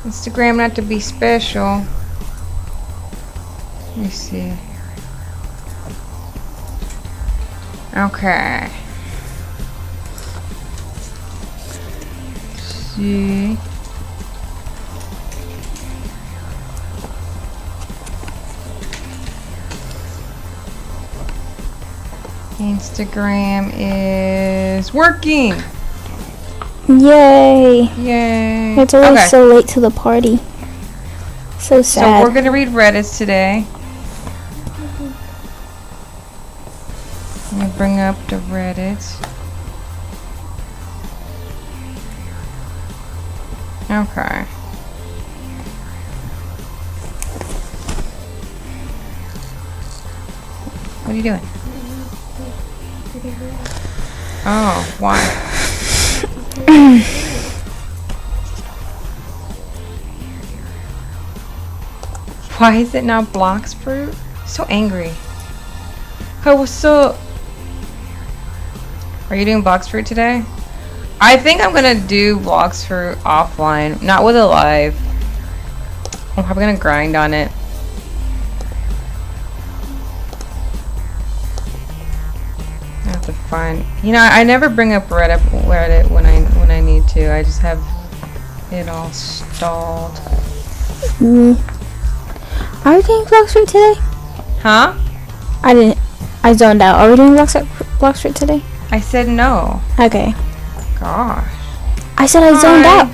Instagram not to be special. Let me see. Okay. See. Instagram is working. Yay. Yay. It's always so late to the party. So sad. So we're going to read Reddits today. Let me bring up the Reddits. Okay. What are you doing? Oh, why? Why is it not Blox Fruit? So angry. I was so... Are you doing Blox Fruit today? I think I'm gonna do Blox Fruit offline, not with a live. I'm probably gonna grind on it. I have to find. You know, I never bring up Reddit when I need to. I just have it all stalled. Are we doing Blox Fruit today? Huh? I zoned out. Are we doing Blox Fruit today? I said no. Okay. Gosh. I said I zoned out.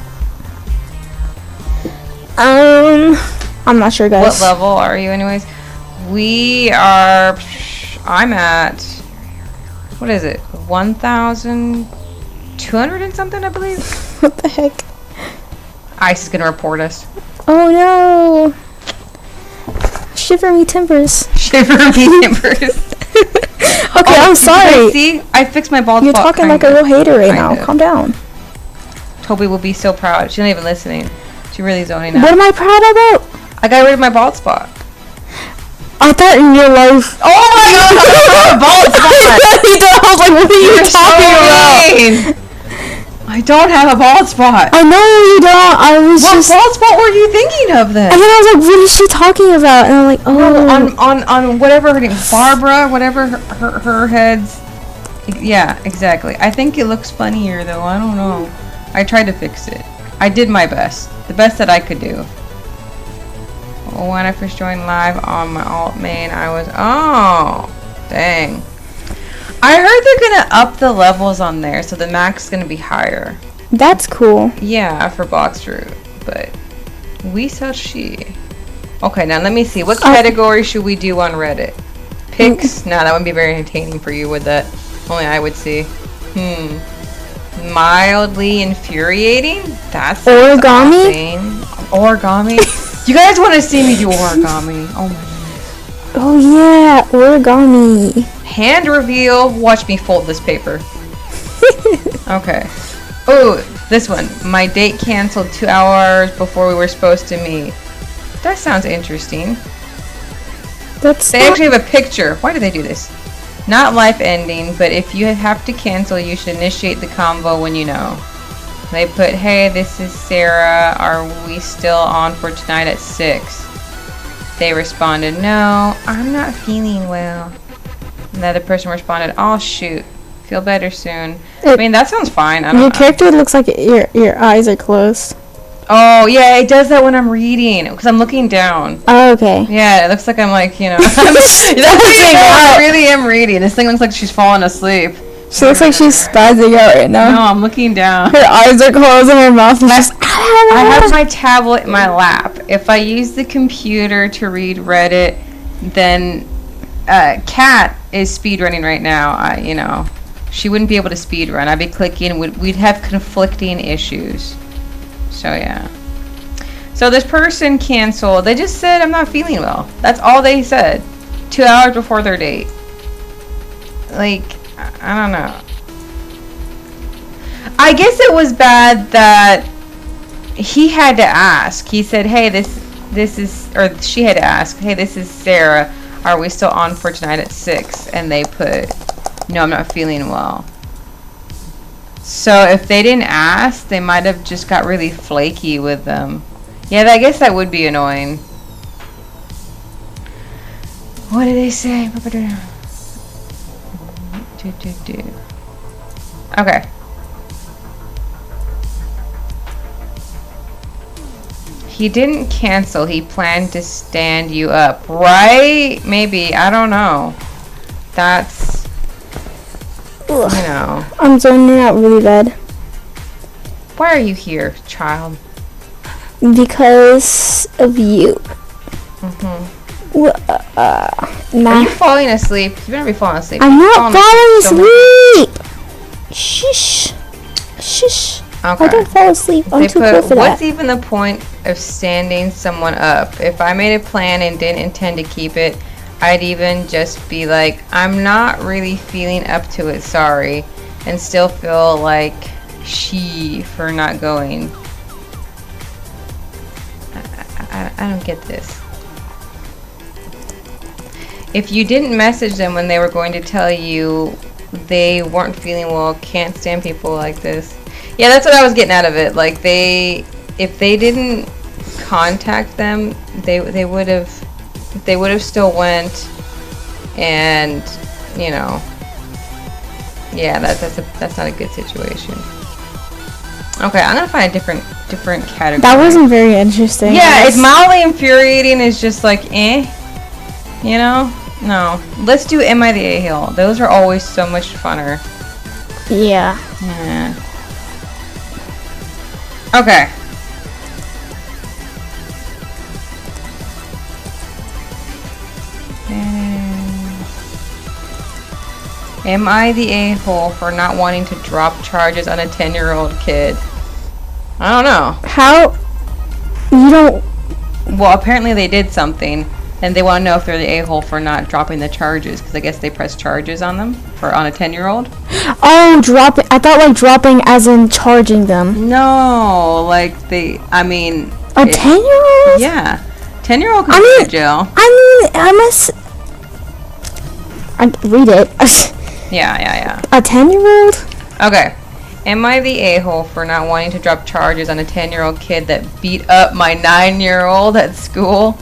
I'm not sure, guys. What level are you, anyways? We are. I'm at. What is it? 1,200 and something, I believe. What the heck? ICE is gonna report us. Oh no! Shiver me timbers. Shiver me timbers. Okay, I'm sorry. See, I fixed my bald You're spot. talking like a real hater right now. Calm down. Toby will be so proud. She's not even listening. She's really zoning out. What am I proud about? I got rid of my bald spot. I thought in your life. Oh my god, I have a bald spot. I was like, what are you talking about? I don't have a bald spot. I know you don't. I was What just. bald spot were you thinking of then? And then I was like, what is she talking about? And I'm like, oh. On whatever her name, Barbara, whatever her head's. Yeah, exactly. I think it looks funnier though. I don't know. I tried to fix it. I did my best. The best that I could do. When I first joined live on my alt main, I was, oh, dang. I heard they're gonna up the levels on there, so the max is gonna be higher. That's cool. Yeah, for Blox Fruit, but we shall see. Okay, now let me see. What category should we do on Reddit? Pics? No, that wouldn't be very entertaining for you, would that? Only I would see. Mildly infuriating? That's origami? Origami? You guys want to see me do origami? Oh my goodness. Oh yeah, origami. Hand reveal. Watch me fold this paper. Okay. Oh, this one. My date canceled 2 hours before we were supposed to meet. That sounds interesting. They actually have a picture. Why do they do this? Not life ending, but if you have to cancel, you should initiate the convo when you know. They put, hey, this is Sarah. Are we still on for tonight at 6? They responded, no, I'm not feeling well. Another person responded, oh, shoot. Feel better soon. I mean, that sounds fine. I don't know. Your character looks like your eyes are closed. Oh, yeah, it does that when I'm reading. Because I'm looking down. Oh, okay. Yeah, it looks like I'm like, you know. I really am reading. This thing looks like she's falling asleep. She looks like she's spazzing out right now. No, I'm looking down. Her eyes are closed and her mouth is just... I have my tablet in my lap. If I use the computer to read Reddit, then Kat is speedrunning right now. You know, she wouldn't be able to speedrun. I'd be clicking. We'd have conflicting issues. So, yeah. So, this person canceled. They just said, I'm not feeling well. That's all they said. 2 hours before their date. Like... I don't know. I guess it was bad that he had to ask. He said, hey, this is, or she had to ask, hey, this is Sarah. Are we still on for tonight at 6? And they put, no, I'm not feeling well. So if they didn't ask, they might have just got really flaky with them. Yeah, I guess that would be annoying. What did they say? Okay. He didn't cancel. He planned to stand you up. Right? Maybe. I don't know. That's... Ugh. You know. I'm zoning out really bad. Why are you here, child? Because of you. Nah. Are you falling asleep? You better be falling asleep. I'm not falling asleep. Shush. Shush. Okay. I don't fall asleep. I'm too cool for what's that. even the point of standing someone up? If I made a plan and didn't intend to keep it, I'd even just be like, I'm not really feeling up to it, sorry, and still feel like she for not going. I don't get this. If you didn't message them when they were going to tell you they weren't feeling well, can't stand people like this. Yeah, that's what I was getting out of it. Like if they didn't contact them, they would have still went, and you know, yeah, that's not a good situation. Okay, I'm gonna find a different category. That wasn't very interesting. Yeah, it's mildly infuriating. Is just like you know. No, let's do Am I the A-hole? Those are always so much funner. Yeah. Yeah. Okay. Am I the a-hole for not wanting to drop charges on a 10-year-old kid? I don't know. How? You don't... Well, apparently they did something, and they want to know if they're the a-hole for not dropping the charges, because I guess they press charges on them, on a 10-year-old. Oh, dropping. I thought like dropping as in charging them. No, like I mean... A 10-year-old? Yeah. 10-year-old can go to jail. I must... I read it. Yeah. A 10-year-old? Okay. Am I the a-hole for not wanting to drop charges on a 10-year-old kid that beat up my 9-year-old at school?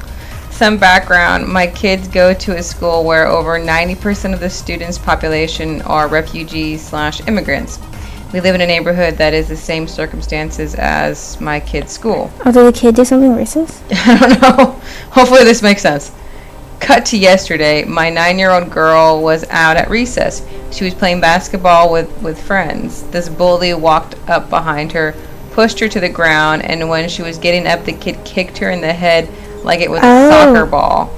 Some background. My kids go to a school where over 90% of the students' population are refugees/immigrants. We live in a neighborhood that is the same circumstances as my kid's school. Oh, did the kid do something racist? I don't know. Hopefully this makes sense. Cut to yesterday. My 9-year-old girl was out at recess. She was playing basketball with friends. This bully walked up behind her, pushed her to the ground, and when she was getting up, the kid kicked her in the head like it was a soccer ball.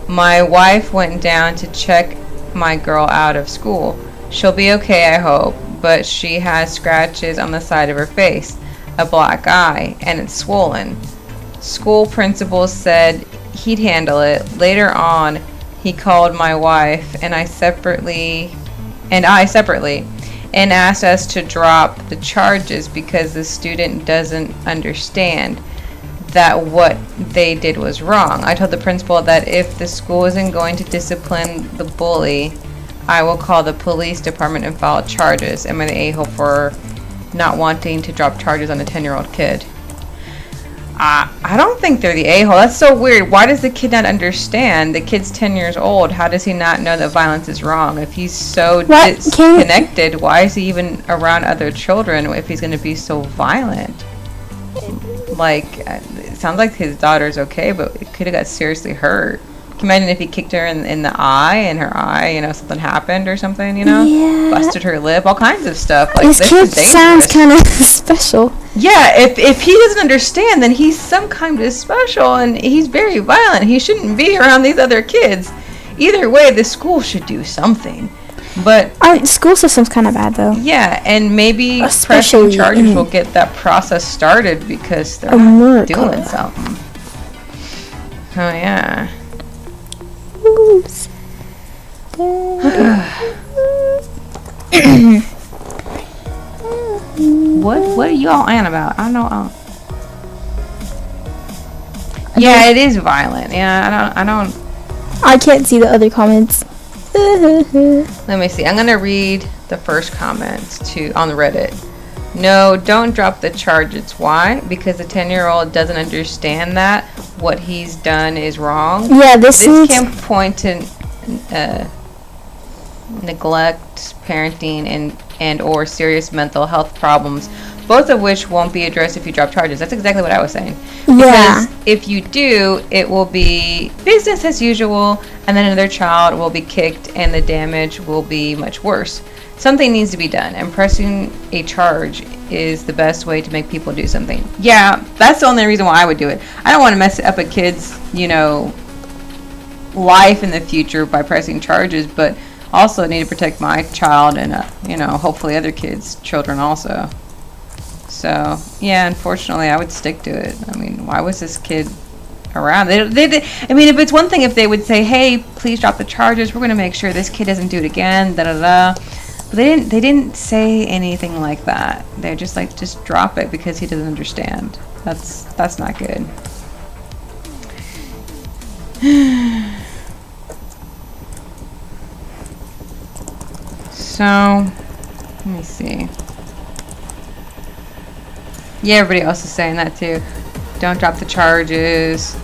My wife went down to check my girl out of school. She'll be okay, I hope, but she has scratches on the side of her face, a black eye, and it's swollen. School principal said he'd handle it. Later on, he called my wife and I separately and asked us to drop the charges because the student doesn't understand that what they did was wrong. I told the principal that if the school isn't going to discipline the bully, I will call the police department and file charges. Am I the a-hole for not wanting to drop charges on a 10-year-old kid? I don't think they're the a-hole. That's so weird. Why does the kid not understand? The kid's 10 years old. How does he not know that violence is wrong? If he's so disconnected, why is he even around other children if he's going to be so violent? Like, it sounds like his daughter's okay, but it could have got seriously hurt. Can you imagine if he kicked her in the eye, and her eye, something happened or something, Yeah. Busted her lip, all kinds of stuff. Like, this kid sounds kind of special. Yeah, if he doesn't understand, then he's some kind of special, and he's very violent. He shouldn't be around these other kids. Either way, the school should do something. But our school system's kind of bad, though. Yeah, and maybe pressing charges will get that process started because they're not doing something. Oh, yeah. Oops. What are you all on about? I don't know. Yeah, it is violent. Yeah, I don't. I can't see the other comments. Let me see. I'm gonna read the first comments on Reddit. No, don't drop the charges. Why? Because the 10-year-old doesn't understand that what he's done is wrong. Yeah, this can point to neglect, parenting, and or serious mental health problems, both of which won't be addressed if you drop charges. That's exactly what I was saying. Yeah. Because if you do, it will be business as usual, and then another child will be kicked, and the damage will be much worse. Something needs to be done, and pressing a charge is the best way to make people do something. Yeah, that's the only reason why I would do it. I don't want to mess up a kid's, life in the future by pressing charges, but also need to protect my child and, hopefully other kids' children also. So, yeah, unfortunately, I would stick to it. I mean, why was this kid around? If it's one thing if they would say, hey, please drop the charges. We're going to make sure this kid doesn't do it again, da-da-da. But they didn't say anything like that. They're just like, just drop it because he doesn't understand. That's not good. So, let me see. Yeah, everybody else is saying that too. Don't drop the charges.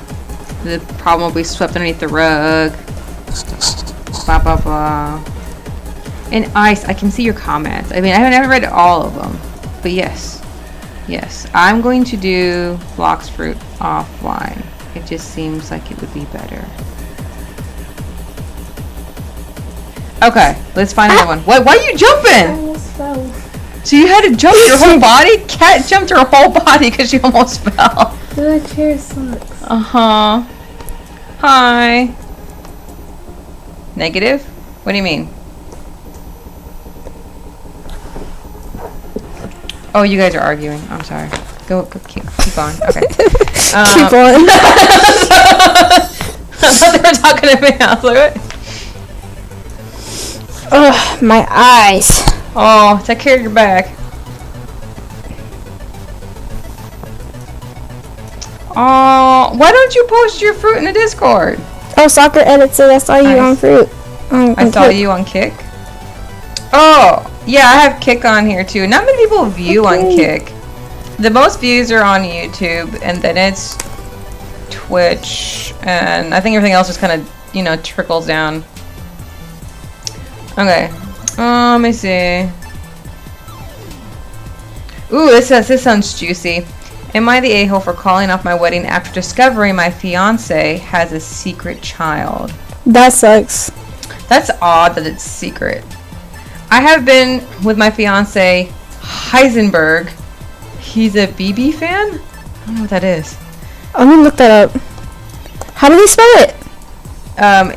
The problem will be swept underneath the rug. Blah, blah, blah. And Ice, I can see your comments. I mean, I haven't read all of them. But yes. Yes. I'm going to do Blox Fruit offline. It just seems like it would be better. Okay, let's find another one. Why are you jumping? I almost fell. So you had to jump your whole body? Cat jumped her whole body because she almost fell. The chair sucks. Uh-huh. Hi. Negative? What do you mean? Oh, you guys are arguing. I'm sorry. Go keep on. Okay. Keep on. I thought they were talking to me. I was like, what? Ugh, my eyes. Oh, take care of your back. Oh, why don't you post your fruit in the Discord? Oh, Soccer edits it. I saw you on fruit. I saw you on Kick. Oh, yeah, I have Kick on here too. Not many people view on Kick. The most views are on YouTube, and then it's Twitch, and I think everything else just kind of, trickles down. Okay. Let me see. Ooh, this sounds juicy. Am I the a-hole for calling off my wedding after discovering my fiance has a secret child? That sucks. That's odd that it's secret. I have been with my fiance, Heisenberg. He's a BB fan? I don't know what that is. Let me look that up. How do they spell it? Hesenberg.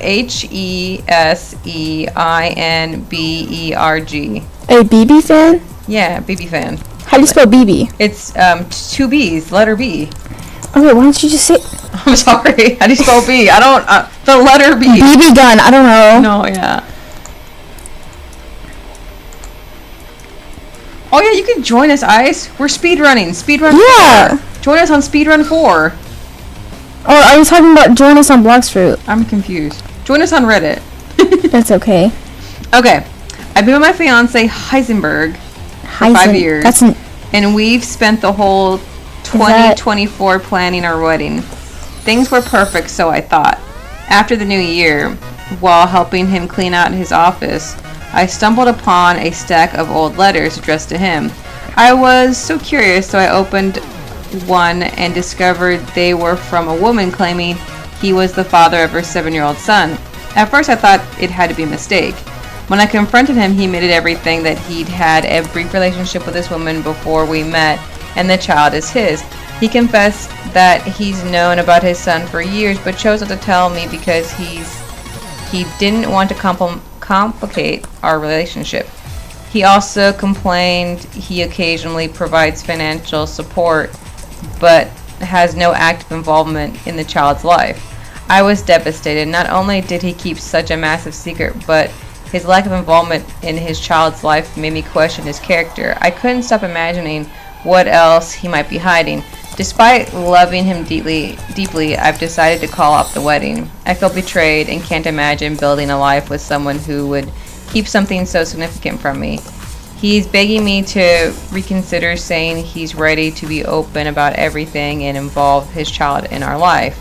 A BB fan? Yeah, BB fan. How do you spell BB? It's 2 B's, letter B. Okay, why don't you just say... I'm sorry. How do you spell B? I don't... the letter B. BB gun. I don't know. No, yeah. Oh, yeah, you can join us, Ice. We're speedrunning. Speedrun 4. Join us on Speedrun 4. Oh, I was talking about join us on Blox Fruit. I'm confused. Join us on Reddit. That's okay. Okay. I've been with my fiance, Heisenberg, for 5 years. And we've spent the whole 2024 planning our wedding. Things were perfect, so I thought. After the new year, while helping him clean out his office, I stumbled upon a stack of old letters addressed to him. I was so curious, so I opened one and discovered they were from a woman claiming he was the father of her 7-year-old son. At first I thought it had to be a mistake. When I confronted him, he admitted everything, that he'd had a brief relationship with this woman before we met, and the child is his. He confessed that he's known about his son for years, but chose not to tell me because he didn't want to complicate our relationship. He also complained he occasionally provides financial support, but has no active involvement in the child's life. I was devastated. Not only did he keep such a massive secret, but his lack of involvement in his child's life made me question his character. I couldn't stop imagining what else he might be hiding. Despite loving him deeply, I've decided to call off the wedding. I feel betrayed and can't imagine building a life with someone who would keep something so significant from me. He's begging me to reconsider, saying he's ready to be open about everything and involve his child in our life.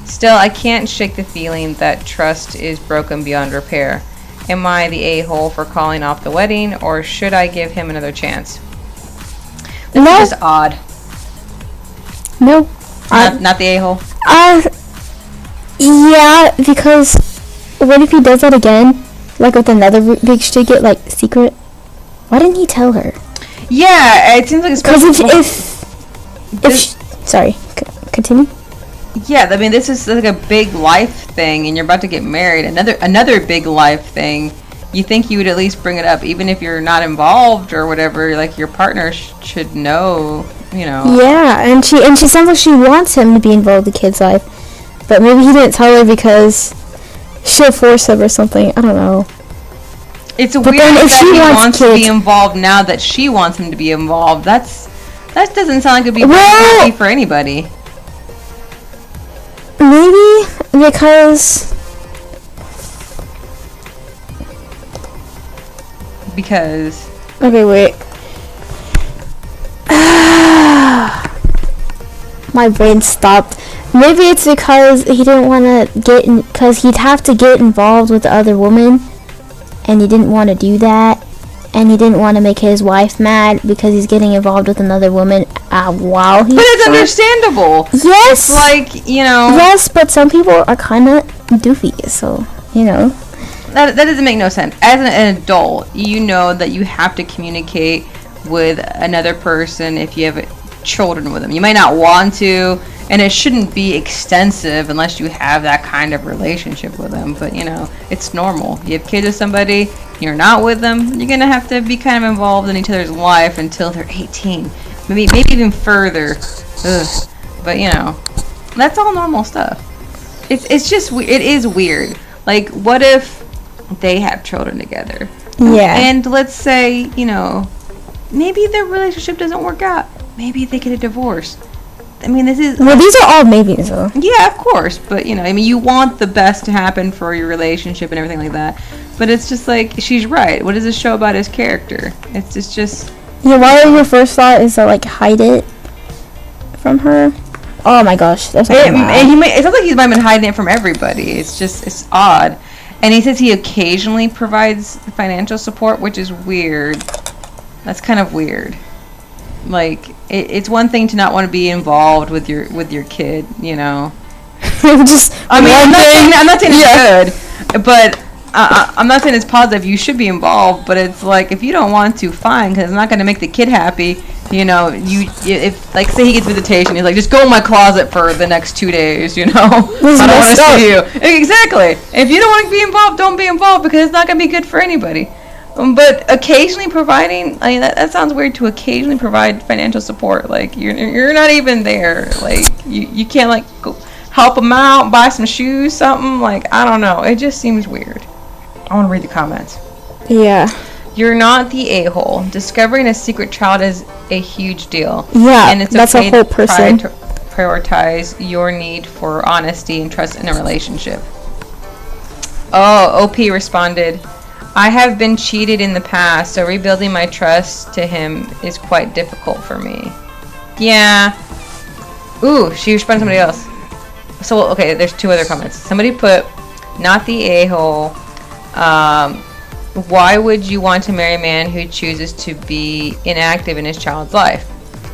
Still, I can't shake the feeling that trust is broken beyond repair. Am I the a-hole for calling off the wedding, or should I give him another chance? This No. is just odd. No. Not the a-hole? Yeah, because what if he does that again? Like with another big secret, like secret? Why didn't he tell her? Yeah, it seems like it's Because this- sorry, continue. Yeah, I mean, this is like a big life thing, and you're about to get married. Another big life thing. You think you would at least bring it up, even if you're not involved or whatever. Like your partner should know, you know. Yeah, and she sounds like she wants him to be involved in the kid's life, but maybe he didn't tell her because she'll force him or something. I don't know. It's But weird then if that she he wants wants to be kids- involved now that she wants him to be involved. That doesn't sound like it'd be very Well- happy for anybody. Maybe because Because okay, wait. My brain stopped. Maybe it's because he didn't want to get in, because he'd have to get involved with the other woman, and he didn't want to do that, and he didn't want to make his wife mad because he's getting involved with another woman while he's. but it's drunk. understandable. Yes. Like, you know, Yes, but some people are kind of doofy, so you know. that doesn't make no sense. As an adult, you know that you have to communicate with another person if you have children with them. You might not want to, and it shouldn't be extensive unless you have that kind of relationship with them. But, you know, it's normal. You have kids with somebody, you're not with them, you're going to have to be kind of involved in each other's life until they're 18. Maybe even further. Ugh. But, you know, that's all normal stuff. It's just, it is weird. Like, what if they have children together? Yeah. And let's say, you know, maybe their relationship doesn't work out. Maybe they get a divorce. I mean, this is... Well, these are all maybes, though. Yeah, of course. But, you know, I mean, you want the best to happen for your relationship and everything like that. But it's just like, she's right. What does this show about his character? It's just... Yeah, why your first thought is to, like, hide it from her? Oh my gosh, that's not It sounds like he might have been hiding it from everybody. It's odd. And he says he occasionally provides financial support, which is weird. That's kind of weird. Like, it's one thing to not want to be involved with your kid, you know. Just I mean, I'm not saying it's good, but I'm not saying it's positive. You should be involved, but it's like, if you don't want to, fine, because it's not going to make the kid happy. You know, if like, say he gets visitation, he's like, just go in my closet for the next 2 days. You know, I don't want to see you. Exactly. If you don't want to be involved, don't be involved, because it's not going to be good for anybody. But occasionally providing, I mean, that sounds weird, to occasionally provide financial support. Like, you're not even there. Like, you can't, like, go help them out, buy some shoes, something. Like, I don't know. It just seems weird. I want to read the comments. Yeah. You're not the a-hole. Discovering a secret child is a huge deal. Yeah, and it's that's okay a whole to person. prioritize your need for honesty and trust in a relationship. Oh, OP responded, I have been cheated in the past, so rebuilding my trust to him is quite difficult for me. Yeah. Ooh, she responded to somebody else. So, okay, there's two other comments. Somebody put, not the a-hole. Why would you want to marry a man who chooses to be inactive in his child's life?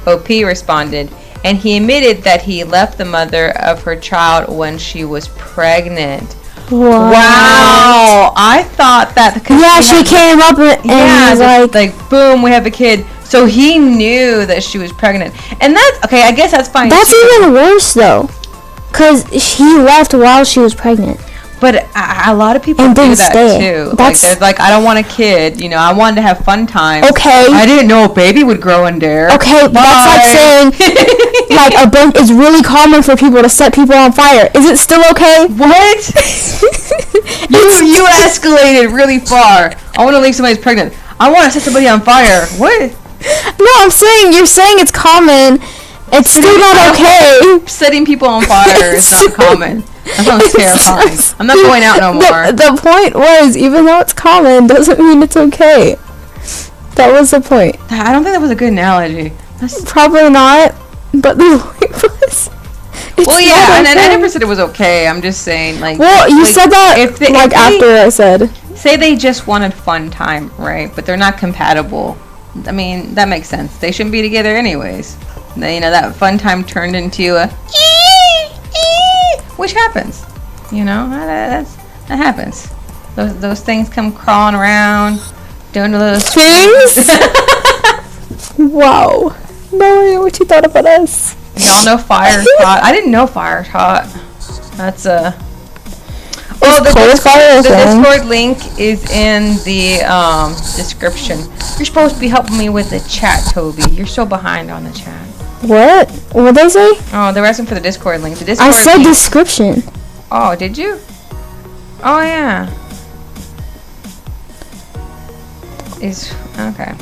OP responded, and he admitted that he left the mother of her child when she was pregnant. What? Wow! I thought that because Yeah, she came up and was like, boom, we have a kid. So he knew that she was pregnant, and that's okay. I guess that's fine. that's too. even worse though, cause he left while she was pregnant. But a lot of people And do didn't that stay. too. That's- Like, they're like, I don't want a kid. You know, I wanted to have fun times. Okay. I didn't know a baby would grow in there. Okay, but that's like saying like a bunch. It's really common for people to set people on fire. Is it still okay? What? you escalated really far. I want to leave somebody's pregnant. I want to set somebody on fire. What? No, I'm saying you're saying it's common. It's still not okay. Setting people on fire is not common. That sounds terrifying. I'm not going out no more. The point was, even though it's common, doesn't mean it's okay. That was the point. I don't think that was a good analogy. That's, Probably not, but the point was. well, yeah, and I never said it was okay. I'm just saying, like. Well, you like, said that if they, after I said. Say they just wanted fun time, right? But they're not compatible. I mean, that makes sense. They shouldn't be together anyways. Then, that fun time turned into a which happens. That happens. Those things come crawling around, doing those things. Wow. No idea what you thought about us. Y'all know fire's hot. I didn't know fire's hot. That's well, the Discord link is in the description. You're supposed to be helping me with the chat, Toby. You're so behind on the chat. What? What'd they say? Oh, they're asking for the Discord link. The Discord I said link. description. Oh, did you? Oh, yeah. Okay.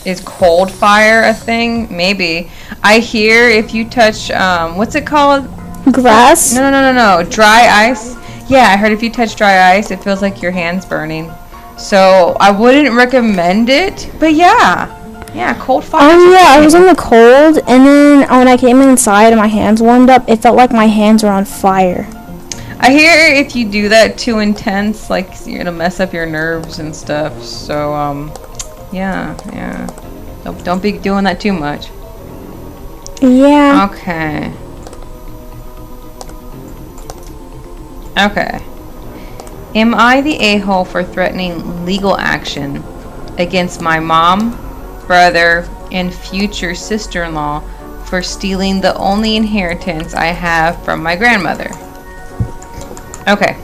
Is cold fire a thing? Maybe. I hear if you touch, what's it called? Grass? No. Dry ice. Yeah, I heard if you touch dry ice, it feels like your hand's burning. So, I wouldn't recommend it, but yeah. Yeah, cold fire. Oh, yeah, I was in the cold, and then when I came inside and my hands warmed up, it felt like my hands were on fire. I hear if you do that too intense, like, you're gonna mess up your nerves and stuff. So, yeah. Don't be doing that too much. Yeah. Okay. Am I the a-hole for threatening legal action against my mom, brother, and future sister-in-law for stealing the only inheritance I have from my grandmother? Okay.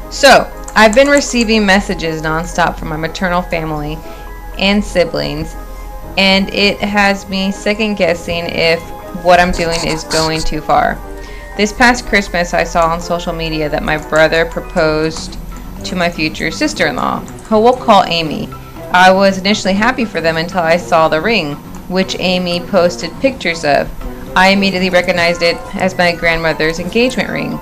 So, I've been receiving messages nonstop from my maternal family and siblings, and it has me second-guessing if what I'm doing is going too far. This past Christmas, I saw on social media that my brother proposed to my future sister-in-law, who we'll call Amy. I was initially happy for them until I saw the ring, which Amy posted pictures of. I immediately recognized it as my grandmother's engagement ring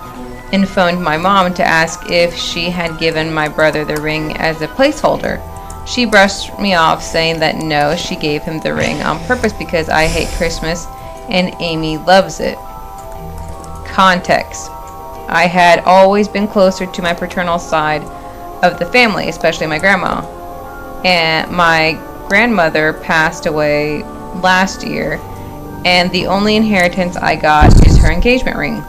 and phoned my mom to ask if she had given my brother the ring as a placeholder. She brushed me off, saying that no, she gave him the ring on purpose because I hate Christmas and Amy loves it. Context. I had always been closer to my paternal side of the family, especially my grandma. And my grandmother passed away last year, and the only inheritance I got is her engagement ring.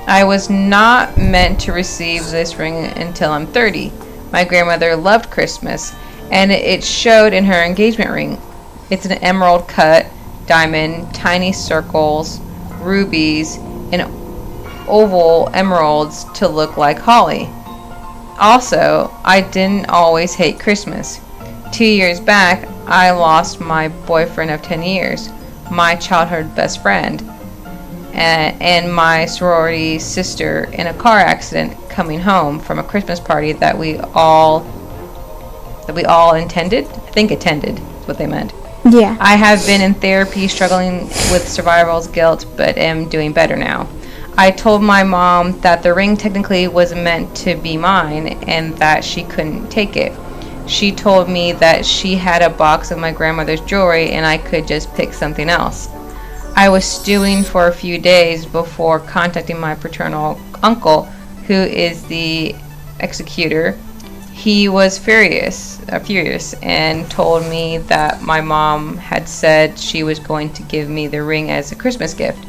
I was not meant to receive this ring until I'm 30. My grandmother loved Christmas, and it showed in her engagement ring. It's an emerald cut, diamond, tiny circles, rubies, and oval emeralds to look like holly. Also, I didn't always hate Christmas. 2 years back, I lost my boyfriend of 10 years, my childhood best friend, and my sorority sister in a car accident coming home from a Christmas party that we all attended. I think attended is what they meant. Yeah. I have been in therapy struggling with survivor's guilt, but am doing better now. I told my mom that the ring technically was meant to be mine and that she couldn't take it. She told me that she had a box of my grandmother's jewelry and I could just pick something else. I was stewing for a few days before contacting my paternal uncle, who is the executor. He was furious and told me that my mom had said she was going to give me the ring as a Christmas gift.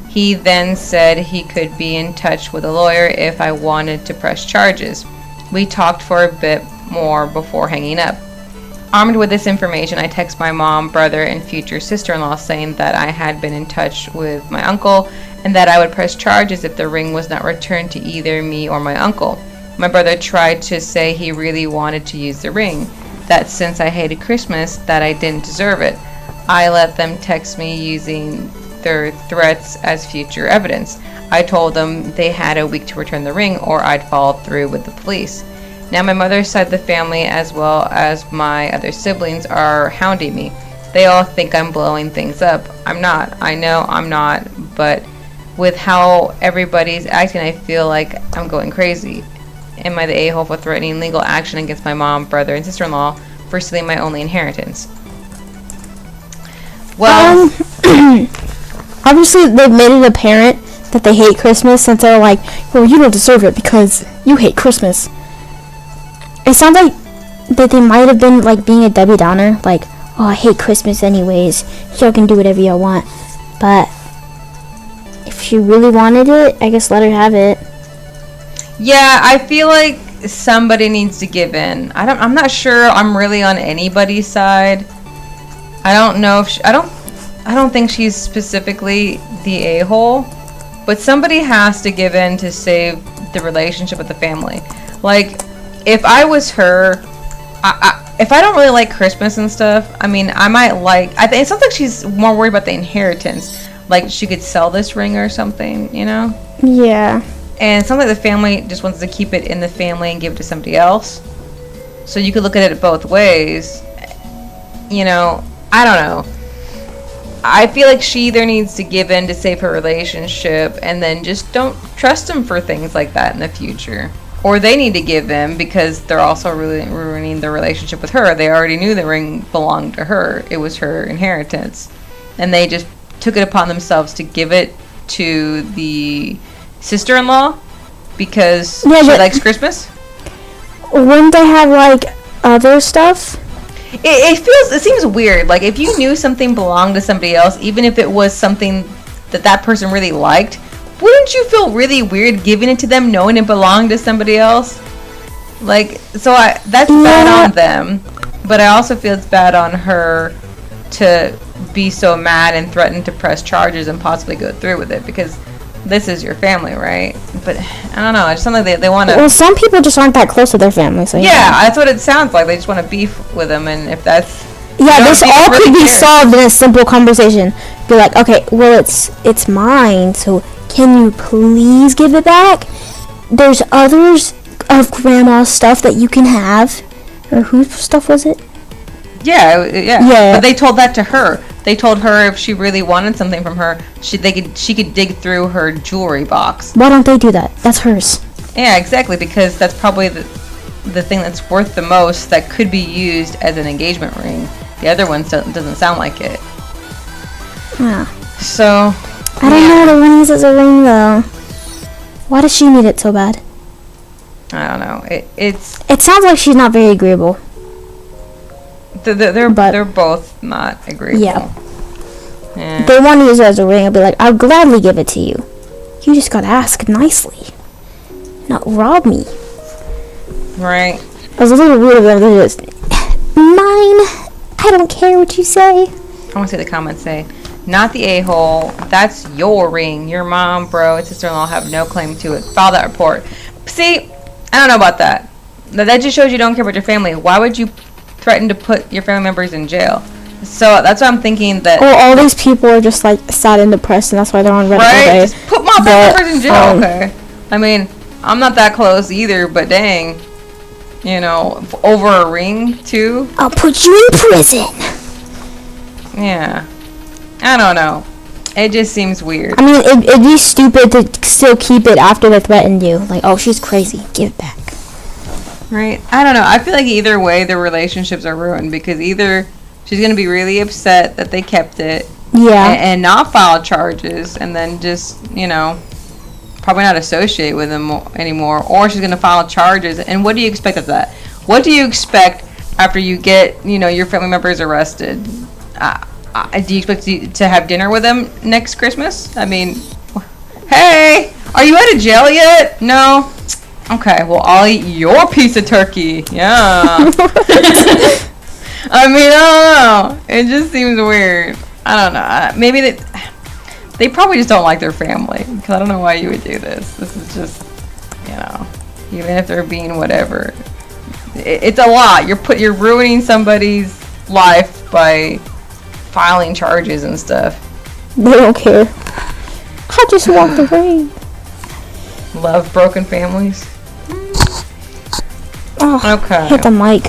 He then said he could be in touch with a lawyer if I wanted to press charges. We talked for a bit more before hanging up. Armed with this information, I text my mom, brother, and future sister-in-law saying that I had been in touch with my uncle and that I would press charges if the ring was not returned to either me or my uncle. My brother tried to say he really wanted to use the ring, that since I hated Christmas, that I didn't deserve it. I let them text me using their threats as future evidence. I told them they had a week to return the ring or I'd follow through with the police. Now my mother's side of the family as well as my other siblings are hounding me. They all think I'm blowing things up. I'm not. I know I'm not, but with how everybody's acting, I feel like I'm going crazy. Am I the a-hole for threatening legal action against my mom, brother, and sister-in-law for stealing my only inheritance? Well, obviously they've made it apparent that they hate Christmas, since they're like, well, you don't deserve it because you hate Christmas. It sounds like that they might have been like being a Debbie Downer, like, oh, I hate Christmas anyways, y'all can do whatever y'all want. But if she really wanted it, I guess let her have it. yeah, I feel like somebody needs to give in. I'm not sure I'm really on anybody's side. I don't know if I don't think she's specifically the a-hole, but somebody has to give in to save the relationship with the family. Like, if I was her, if I don't really like Christmas and stuff, I mean, I might like. It sounds like she's more worried about the inheritance. Like, she could sell this ring or something, you know? Yeah. And it sounds like the family just wants to keep it in the family and give it to somebody else. So you could look at it both ways. You know, I don't know. I feel like she either needs to give in to save her relationship and then just don't trust him for things like that in the future. Or they need to give in because they're also really ruining their relationship with her. They already knew the ring belonged to her. It was her inheritance. And they just took it upon themselves to give it to the sister-in-law because she likes Christmas. Wouldn't they have like other stuff? It seems weird. Like, if you knew something belonged to somebody else, even if it was something that person really liked, wouldn't you feel really weird giving it to them knowing it belonged to somebody else? Like, so that's bad on them, but I also feel it's bad on her to be so mad and threaten to press charges and possibly go through with it because this is your family, right? But I don't know. It's something they want to. Well, some people just aren't that close to their family, so yeah, that's what it sounds like. They just want to beef with them, and if that's this all could be solved in a simple conversation. Be like, okay, well, it's mine, so can you please give it back? There's others of Grandma's stuff that you can have. Or whose stuff was it? Yeah. But they told that to her. They told her if she really wanted something from her, she could dig through her jewelry box. Why don't they do that? That's hers. Yeah, exactly, because that's probably the thing that's worth the most that could be used as an engagement ring. The other one doesn't sound like it. Yeah. So I don't know the ring as a ring though. Why does she need it so bad? I don't know. It sounds like she's not very agreeable. They're both not agreeable. Yeah. They want to use it as a ring. I'll be like, I'll gladly give it to you. You just gotta ask nicely, not rob me. Right. I was a little weird about this. Mine. I don't care what you say. I want to see the comments say, not the a-hole. That's your ring. Your mom, bro, and sister-in-law have no claim to it. File that report. See, I don't know about that. That just shows you don't care about your family. Why would you threaten to put your family members in jail? So that's why I'm thinking that. Well, all these people are just like sad and depressed, and that's why they're on Reddit right? all day. Just put my family members in jail. Okay. I mean, I'm not that close either, but dang, you know, over a ring too. I'll put you in prison. Yeah. I don't know. It just seems weird. I mean, it'd be stupid to still keep it after they threatened you. Like, oh, she's crazy. Give it back. Right? I don't know. I feel like either way, their relationships are ruined because either she's going to be really upset that they kept it. Yeah. And not file charges and then just, you know, probably not associate with them anymore. Or she's going to file charges. And what do you expect of that? What do you expect after you get, you know, your family members arrested? Do you expect to have dinner with them next Christmas? I mean, hey, are you out of jail yet? No? Okay, well, I'll eat your piece of turkey. Yeah. I mean, I don't know. It just seems weird. I don't know. Maybe they probably just don't like their family. Because I don't know why you would do this. This is just, you know, even if they're being whatever. It's a lot. You're ruining somebody's life by filing charges and stuff. They don't care. I just walked away. Love broken families. Oh, okay. Hit the mic.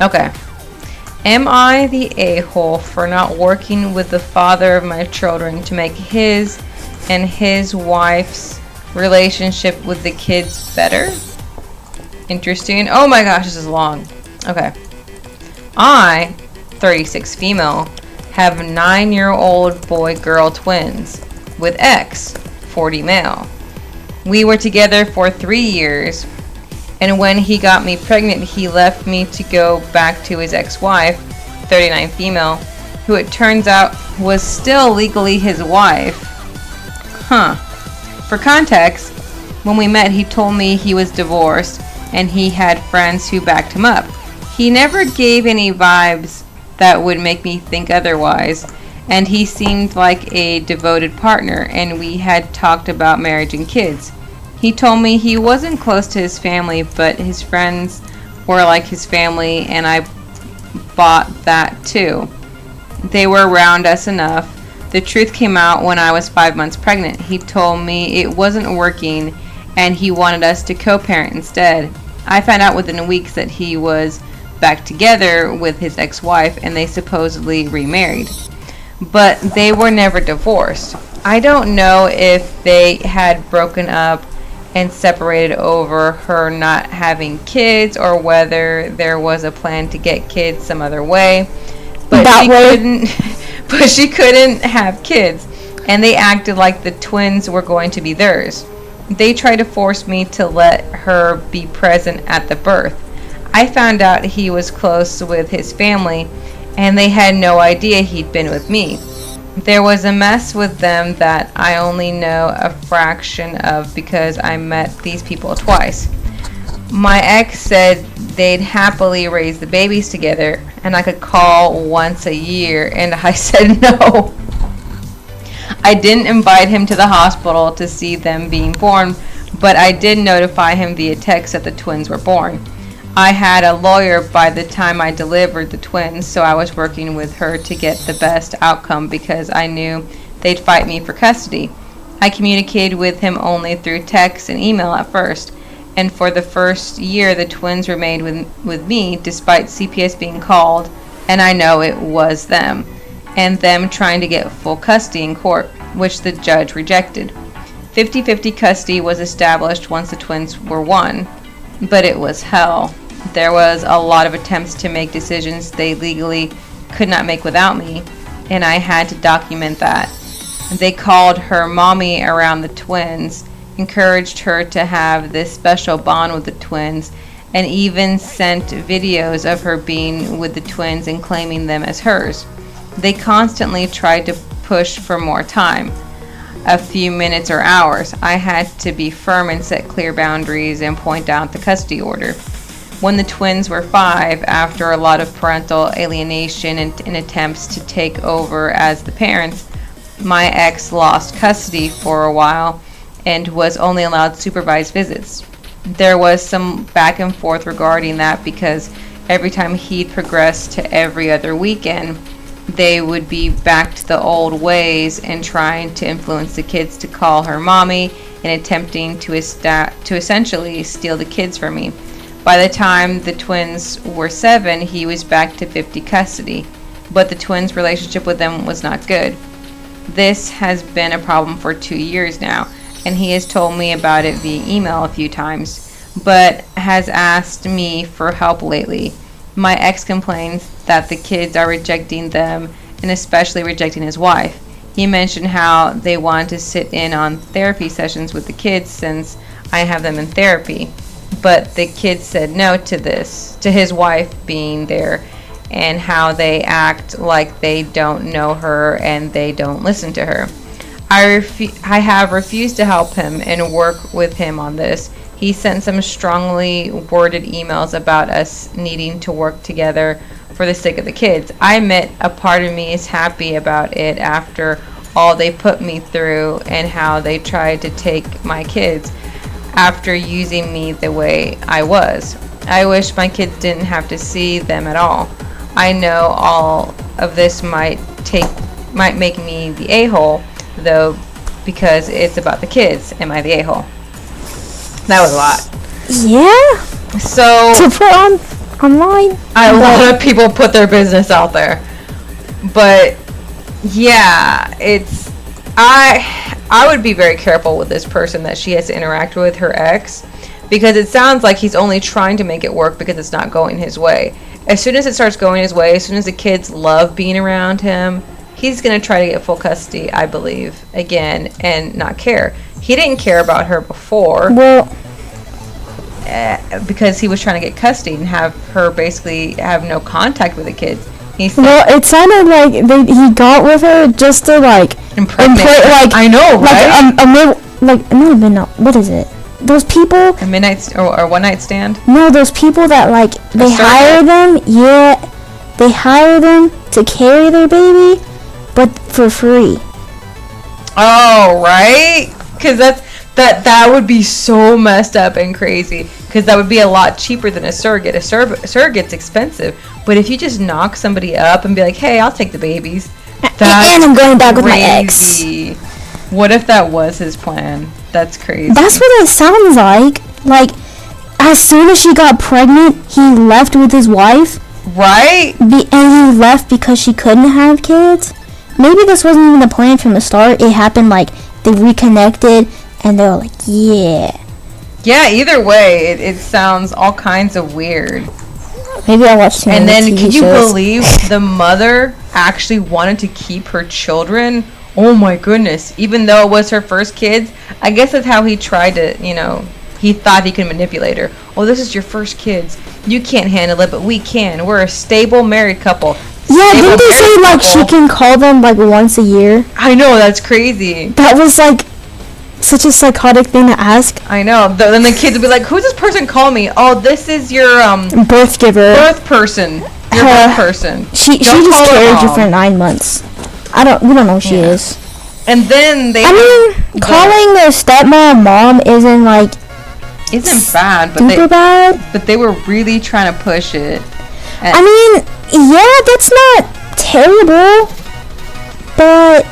Okay. Am I the a-hole for not working with the father of my children to make his and his wife's relationship with the kids better? Interesting. Oh my gosh, this is long. Okay. I, 36 female, have 9-year-old boy-girl twins with X, 40 male. We were together for 3 years, and when he got me pregnant, he left me to go back to his ex-wife, 39 female, who it turns out was still legally his wife. Huh. For context, when we met, he told me he was divorced and he had friends who backed him up. He never gave any vibes that would make me think otherwise, and he seemed like a devoted partner, and we had talked about marriage and kids. He told me he wasn't close to his family, but his friends were like his family, and I bought that too. They were around us enough. The truth came out when I was 5 months pregnant. He told me it wasn't working, and he wanted us to co-parent instead. I found out within weeks that he was back together with his ex-wife, and they supposedly remarried. But they were never divorced. I don't know if they had broken up and separated over her not having kids, or whether there was a plan to get kids some other way. But she couldn't have kids, and they acted like the twins were going to be theirs. They tried to force me to let her be present at the birth. I found out he was close with his family, and they had no idea he'd been with me. There was a mess with them that I only know a fraction of because I met these people twice. My ex said they'd happily raise the babies together, and I could call once a year, and I said no. I didn't invite him to the hospital to see them being born, but I did notify him via text that the twins were born. I had a lawyer by the time I delivered the twins, so I was working with her to get the best outcome because I knew they'd fight me for custody. I communicated with him only through text and email at first, and for the first year the twins remained with me despite CPS being called, and I know it was them, and them trying to get full custody in court, which the judge rejected. 50-50 custody was established once the twins were one, but it was hell. There was a lot of attempts to make decisions they legally could not make without me, and I had to document that. They called her mommy around the twins, encouraged her to have this special bond with the twins, and even sent videos of her being with the twins and claiming them as hers. They constantly tried to push for more time, a few minutes or hours. I had to be firm and set clear boundaries and point out the custody order. When the twins were 5, after a lot of parental alienation and attempts to take over as the parents, my ex lost custody for a while and was only allowed supervised visits. There was some back and forth regarding that because every time he'd progress to every other weekend, they would be back to the old ways and trying to influence the kids to call her mommy and attempting to essentially steal the kids from me. By the time the twins were 7, he was back to 50 custody, but the twins' relationship with them was not good. This has been a problem for 2 years now, and he has told me about it via email a few times, but has asked me for help lately. My ex complains that the kids are rejecting them, and especially rejecting his wife. He mentioned how they want to sit in on therapy sessions with the kids since I have them in therapy. But the kids said no to this, to his wife being there, and how they act like they don't know her and they don't listen to her. I have refused to help him and work with him on this. He sent some strongly worded emails about us needing to work together for the sake of the kids. I admit a part of me is happy about it after all they put me through and how they tried to take my kids after using me the way I was. I wish my kids didn't have to see them at all. I know all of this might make me the a-hole, though, because it's about the kids. Am I the a-hole? That was a lot. Yeah. So to put on online. A lot of people put their business out there. But yeah, it's I would be very careful with this person that she has to interact with, her ex, because it sounds like he's only trying to make it work because it's not going his way. As soon as it starts going his way, as soon as the kids love being around him, he's going to try to get full custody, I believe, again, and not care. He didn't care about her before. Well, because he was trying to get custody and have her basically have no contact with the kids. Well, it sounded like he got with her just to like impregnate. Like I know, right? What is it? Those people. A midnight or one night stand. No, those people that like they hire them. Yeah, they hire them to carry their baby, but for free. Oh, right. Because that would be so messed up and crazy. Because that would be a lot cheaper than a surrogate. A surrogate's expensive. But if you just knock somebody up and be like, hey, I'll take the babies. And I'm going back with my ex. What if that was his plan? That's crazy. That's what it sounds like. Like, as soon as she got pregnant, he left with his wife. Right? And he left because she couldn't have kids. Maybe this wasn't even the plan from the start. It happened like they reconnected and they were like, yeah. Yeah, either way, it sounds all kinds of weird. Maybe I watched too many And then, TV can you shows. believe the mother actually wanted to keep her children? Oh my goodness. Even though it was her first kids, I guess that's how he tried to, he thought he could manipulate her. Oh, this is your first kids. You can't handle it, but we can. We're a stable married couple. Yeah, didn't they say like she can call them like once a year? I know, that's crazy. That was like such a psychotic thing to ask. I know. Then the kids would be like, who's this person calling me? Oh, this is your birth giver. Birth person. Your birth person. She just carried you for 9 months. We don't know who she is. And then calling their stepmom mom isn't bad, but super bad. But they were really trying to push it. I mean, yeah, that's not terrible, but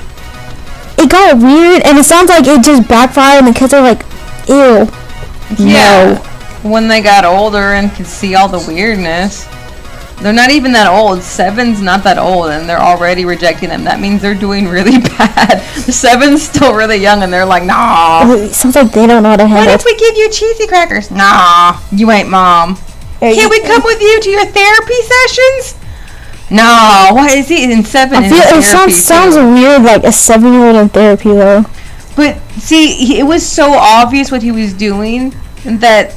it got weird, and it sounds like it just backfired, and the kids are like, ew. Yeah. No. When they got older and could see all the weirdness. They're not even that old. 7's not that old, and they're already rejecting them. That means they're doing really bad. 7's still really young, and they're like, nah. It sounds like they don't know how to handle it. What if we give you cheesy crackers? Nah, you ain't mom. Can we come with you to your therapy sessions? No, what is he in 7? It sounds weird, like a 7-year-old in therapy, though. But see, it was so obvious what he was doing that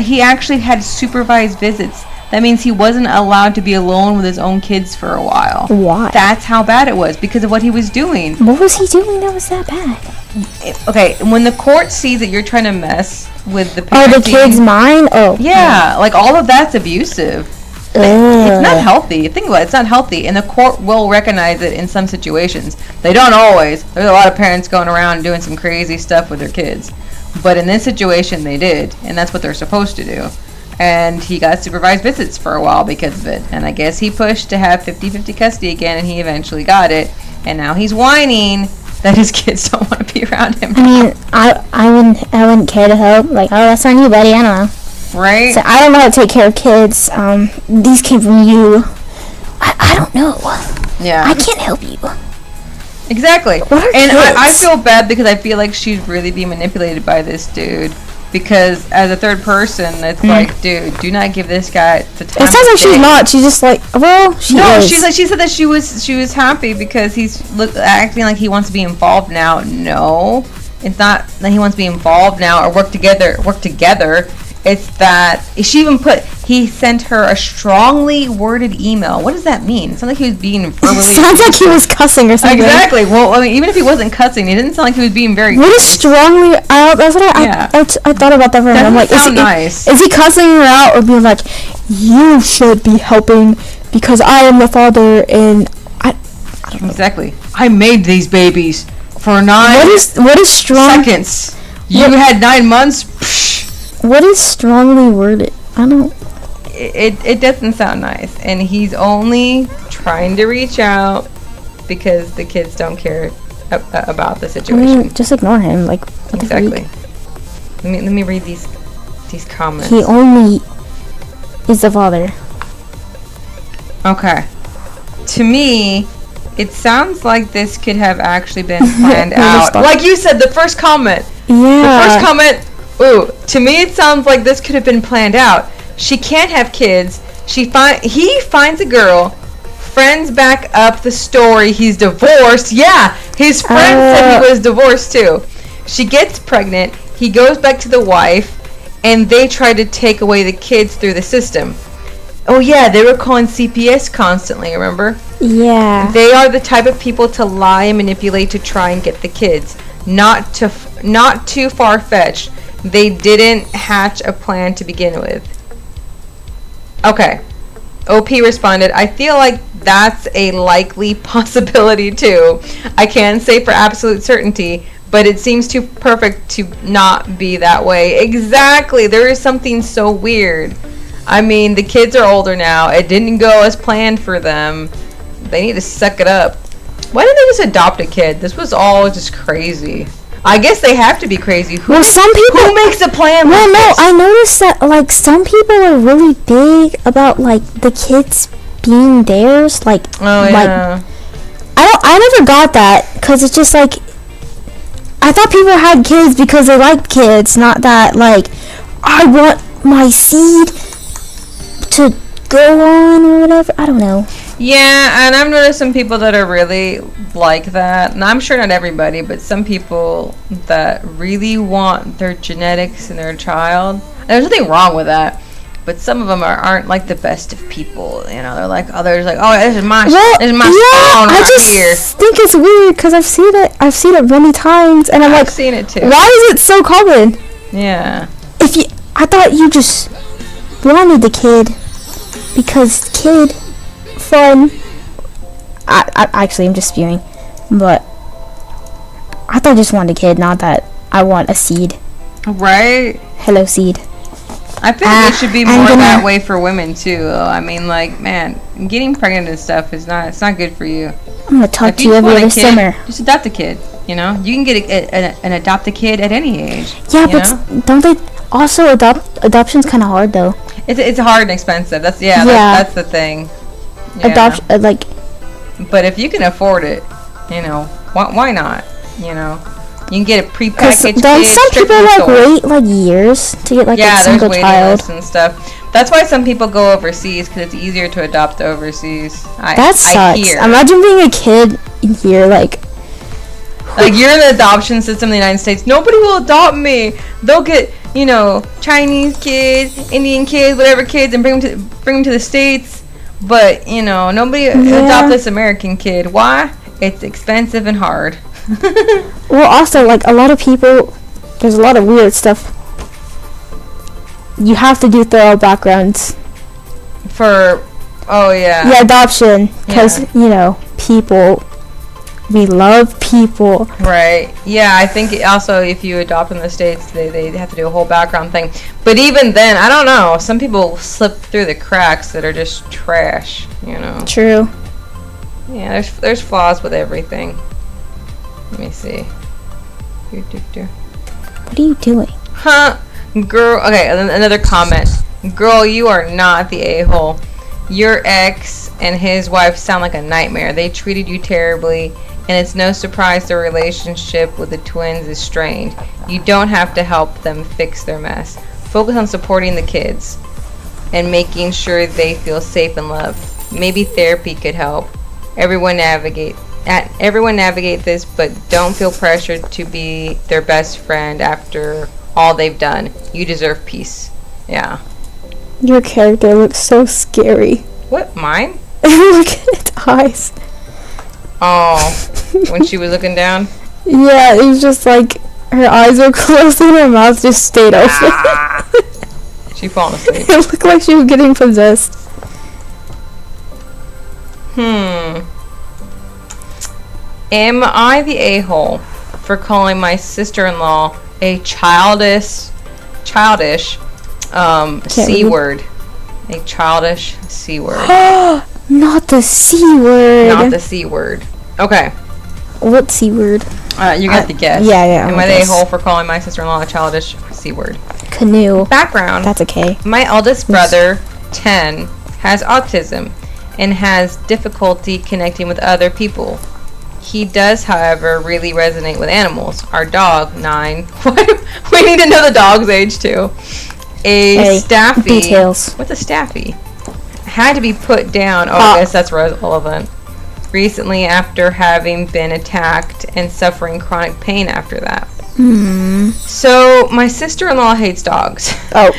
he actually had supervised visits. That means he wasn't allowed to be alone with his own kids for a while. Why? That's how bad it was, because of what he was doing. What was he doing that was that bad? Okay, when the court sees that you're trying to mess with the parenting... Oh, the kid's mind? Oh. Yeah, like all of that's abusive. It's not healthy. Think about it, it's not healthy, and the court will recognize it in some situations. They don't always. There's a lot of parents going around doing some crazy stuff with their kids. But in this situation, they did, and that's what they're supposed to do. And he got supervised visits for a while because of it. And I guess he pushed to have 50-50 custody again, and he eventually got it. And now he's whining that his kids don't want to be around him. I mean, I wouldn't care to help. Like, oh, that's on you, buddy. I don't know. Right? So I don't know how to take care of kids. These came from you. I don't know. Yeah. I can't help you. Exactly. What are and kids? I feel bad because I feel like she's really being manipulated by this dude. Because as a third person, it's like, dude, do not give this guy the time. It sounds like she's not. She's just like, well, she is. She said that she was happy because he's acting like he wants to be involved now. No, it's not that he wants to be involved now or work together. It's that he sent her a strongly worded email. What does that mean? It sounds like he was being verbally. It sounds like he was cussing or something. Exactly. Well, I mean, even if he wasn't cussing, it didn't sound like he was being very. What is strongly? That's what I thought about that for a minute. I'm like, is he cussing her out or being like, you should be helping because I am the father and I don't know. Exactly. I made these babies for 9 What is strong seconds. You had 9 months. Psh. What is strongly worded? I don't. It doesn't sound nice, and he's only trying to reach out because the kids don't care about the situation. I mean, just ignore him, like exactly. Let me read these comments. He only is the father. Okay. To me, it sounds like this could have actually been planned out. Like you said, the first comment. Yeah. The first comment, ooh, to me it sounds like this could have been planned out. She can't have kids. He finds a girl. Friends back up the story. He's divorced. Yeah, his friend said he was divorced too. She gets pregnant. He goes back to the wife, and they try to take away the kids through the system. Oh yeah, they were calling CPS constantly, remember? Yeah. They are the type of people to lie and manipulate to try and get the kids. Not too far-fetched. They didn't hatch a plan to begin with. Okay. OP responded, I feel like that's a likely possibility too. I can't say for absolute certainty, but it seems too perfect to not be that way. Exactly. There is something so weird. I mean, the kids are older now. It didn't go as planned for them. They need to suck it up. Why didn't they just adopt a kid? This was all just crazy. I guess they have to be crazy. Well, some people... Who makes a plan Well, like no, this? I noticed that, like, some people are really big about, like, the kids being theirs. Like, Oh, yeah. I never got that, because it's just, like, I thought people had kids because they liked kids, not that, like, I want my seed to go on or whatever. I don't know. Yeah, and I've noticed some people that are really like that. And I'm sure not everybody, but some people that really want their genetics in their child. And there's nothing wrong with that. But some of them aren't like the best of people. You know, they're like others, like, oh, this is my spawn I right just here. think it's weird because I've seen it many times, and I'm I've like, seen it too. why is it so common? Yeah. I thought you just wanted the kid because kid fun. I'm just spewing, but I thought I just wanted a kid, not that I want a seed. Right? Hello, seed. I feel like it should be more that way for women too. Though. I mean, like, man, getting pregnant and stuff it's not good for you. I'm gonna talk If to you you just every want a other kid, summer. just adopt a kid. You know, you can get an adopt a kid at any age. Yeah, you but know? don't they also adoption's kind of hard though. It's hard and expensive. That's the thing. Yeah. Adoption, like. But if you can afford it, you know, why not? You know, you can get a prepackaged Then kid. some straight people from the like store. wait like years to get like a there's single waiting child. lists and stuff. That's why some people go overseas because it's easier to adopt overseas. That sucks. I hear. Imagine being a kid in here, like you're in the adoption system in the United States. Nobody will adopt me. They'll get, you know, Chinese kids, Indian kids, whatever kids, and bring them to the States. But you know, nobody adopt this American kid. Why? It's expensive and hard. Well, also like a lot of people, there's a lot of weird stuff. You have to do thorough backgrounds For, adoption, because you know people. We love people. Right. Yeah, I think also if you adopt in the States, they have to do a whole background thing. But even then, I don't know. Some people slip through the cracks that are just trash, you know. True. Yeah, there's flaws with everything. Let me see. What are you doing? Huh? Girl, okay, another comment. Girl, you are not the a-hole. Your ex and his wife sound like a nightmare. They treated you terribly, and it's no surprise their relationship with the twins is strained. You don't have to help them fix their mess. Focus on supporting the kids and making sure they feel safe and loved. Maybe therapy could help. Everyone navigate this, but don't feel pressured to be their best friend after all they've done. You deserve peace. Yeah. Your character looks so scary. What, mine? Look at its eyes. Oh, when she was looking down? Yeah, it was just like her eyes were closed and her mouth just stayed open. She falling asleep. It looked like she was getting possessed. Am I the a-hole for calling my sister-in-law a childish C-word? A childish C-word. Not the C word. Not the C-word. Okay. What C word? You got the guess. Yeah. Am I the a-hole for calling my sister-in-law a childish C-word? Canoe. Background. That's okay. My eldest brother 10, has autism and has difficulty connecting with other people. He does, however, really resonate with animals. Our dog, 9. We need to know the dog's age, too. Staffy. Details. What's a Staffy? Had to be put down. I guess that's relevant. Recently, after having been attacked and suffering chronic pain after that. So, my sister-in-law hates dogs. Oh.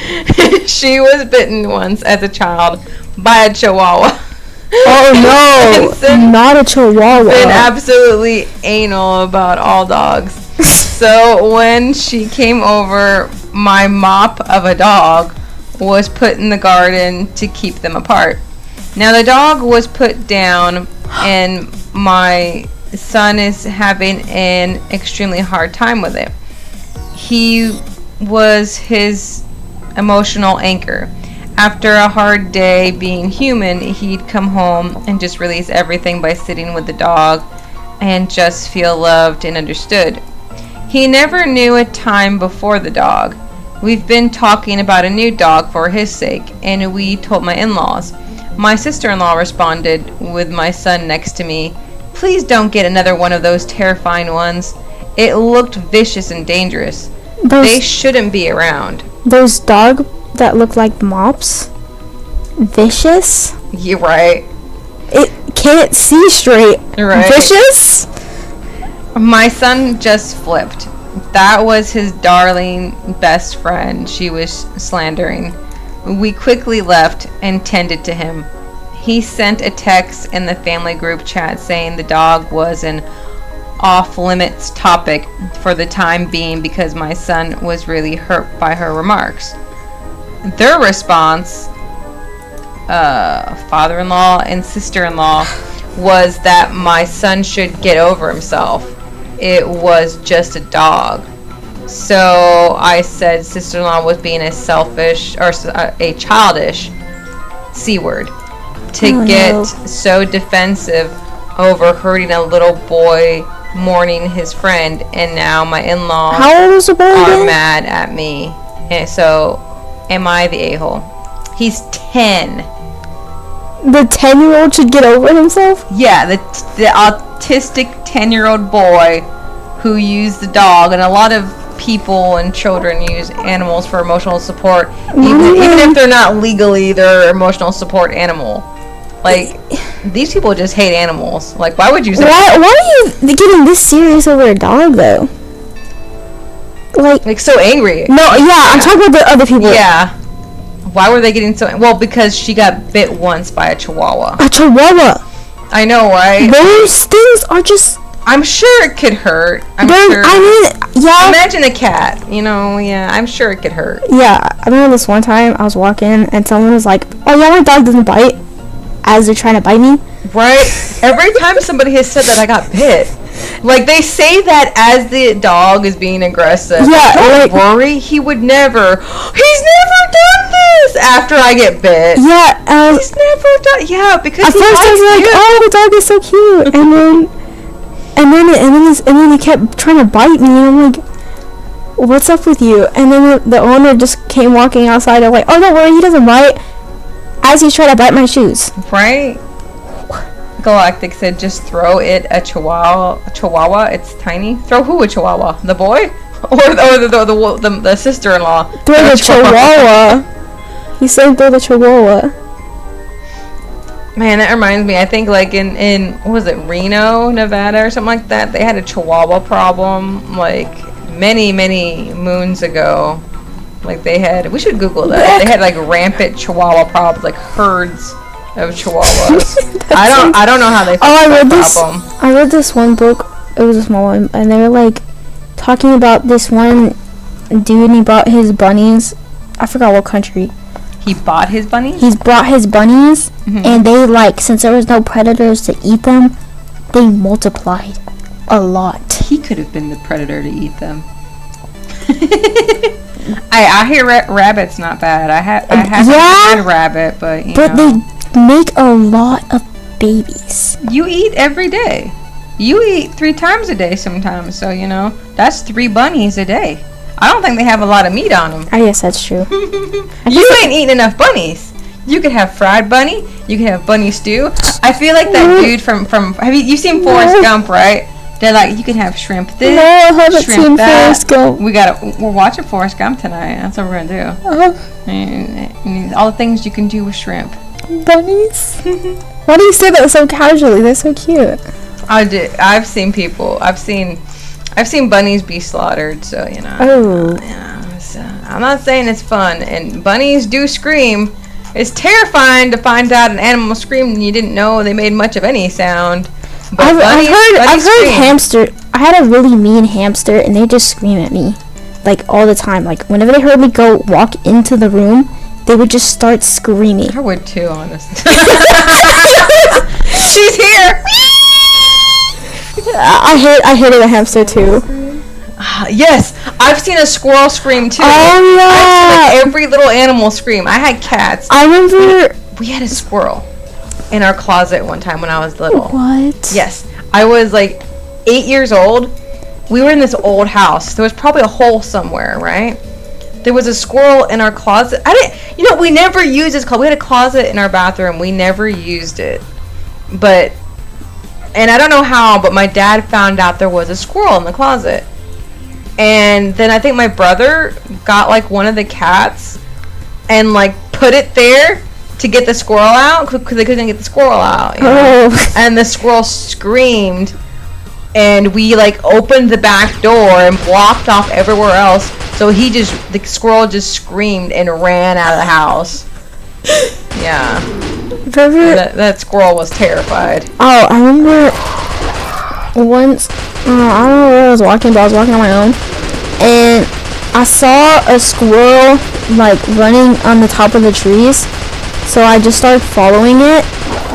She was bitten once as a child by a Chihuahua. Oh no, not a Chihuahua. Been absolutely anal about all dogs. So when she came over, my mop of a dog was put in the garden to keep them apart. Now the dog was put down and my son is having an extremely hard time with it. He was his emotional anchor. After a hard day being human, he'd come home and just release everything by sitting with the dog and just feel loved and understood. He never knew a time before the dog. We've been talking about a new dog for his sake, and we told my in-laws. My sister-in-law responded with my son next to me, "Please don't get another one of those terrifying ones. It looked vicious and dangerous. They shouldn't be around." Those dogs that look like mops? Vicious? You're right. It can't see straight. Right. Vicious? My son just flipped. That was his darling best friend she was slandering. We quickly left and tended to him. He sent a text in the family group chat saying the dog was an off-limits topic for the time being because my son was really hurt by her remarks. Their response, father-in-law and sister-in-law, was that my son should get over himself. It was just a dog. So I said sister-in-law was being a selfish or a childish C-word to get so defensive over hurting a little boy mourning his friend, and now my in-laws How old was the boy are again? mad at me. And so am I the a-hole? He's 10. The 10-year-old should get over himself? Yeah, the autistic 10-year-old boy who used the dog, and a lot of people and children use animals for emotional support, even if they're not legally their emotional support animal. Like, these people just hate animals. Like, why would you say Why are you getting this serious over a dog, though? Like so angry? No, yeah, I'm talking about the other people. Yeah. Why were they getting so... Well, because she got bit once by a Chihuahua. A Chihuahua. I know, right? Those things are just... I'm sure it could hurt. I'm sure. I mean, yeah. Imagine a cat. You know, yeah, I'm sure it could hurt. Yeah, I remember this one time I was walking and someone was like, "Oh yeah, my dog doesn't bite," as they're trying to bite me. Right? Every time somebody has said that, I got bit. Like, they say that as the dog is being aggressive. Yeah, don't worry, he would never. He's never done this after I get bit. Yeah, He's never done. Yeah, because at he first I was likes like, you. "Oh, the dog is so cute," and then he kept trying to bite me, and I'm like, "What's up with you?" And then the owner just came walking outside. I'm like, "Oh, don't worry, he doesn't bite." As he's trying to bite my shoes. Right? Galactic said, just throw it a chihuahua. It's tiny. Throw who a chihuahua? The boy? Or the sister-in-law? Throw the chihuahua. He said throw the chihuahua. Man, that reminds me. I think like in what was it, Reno, Nevada or something like that? They had a chihuahua problem like many moons ago. Like they had, we should Google that. They had like rampant chihuahua problems, like herds of chihuahuas. I don't know how they fixed that problem. I read this one book. It was a small one, and they were like talking about this one dude, and he brought his bunnies. I forgot what country. He bought his bunnies? He's brought his bunnies, and they like, since there was no predators to eat them, they multiplied a lot. He could have been the predator to eat them. I hear rabbit's not bad. I haven't had rabbit, but you know. They make a lot of babies. You eat every day. You eat 3 times a day sometimes, so you know that's 3 bunnies a day. I don't think they have a lot of meat on them. I guess that's true. You ain't eating enough bunnies. You could have fried bunny. You could have bunny stew. I feel like that dude from have you've seen Forrest Gump, right? They're like, you can have shrimp this, No, I haven't shrimp seen that. Forrest Gump. We're watching Forrest Gump tonight. That's what we're gonna do. And all the things you can do with shrimp. Bunnies? Why do you say that so casually? They're so cute. I've seen bunnies be slaughtered, so you know. Oh. So, I'm not saying it's fun, and bunnies do scream. It's terrifying to find out an animal screamed and you didn't know they made much of any sound. But I've heard scream. hamster. I had a really mean hamster, and they just scream at me, like all the time. Like whenever they heard me go walk into the room, they would just start screaming. I would too, honestly. She's here. I hated a hamster too. Yes, I've seen a squirrel scream too. Oh yeah. I've seen, like, every little animal scream. I had cats. I remember. We had a squirrel in our closet one time when I was little. What? Yes, I was like 8 years old. We were in this old house. There was probably a hole somewhere, right? There was a squirrel in our closet. We never used this closet. We had a closet in our bathroom. We never used it. And I don't know how, but my dad found out there was a squirrel in the closet. And then I think my brother got like one of the cats and like put it there to get the squirrel out because they couldn't get the squirrel out. You know? Oh. And the squirrel screamed, and we like opened the back door and blocked off everywhere else. So the squirrel just screamed and ran out of the house. Yeah. That squirrel was terrified. Oh, I remember once. I don't know where I was walking, but I was walking on my own, and I saw a squirrel like running on the top of the trees. So I just started following it,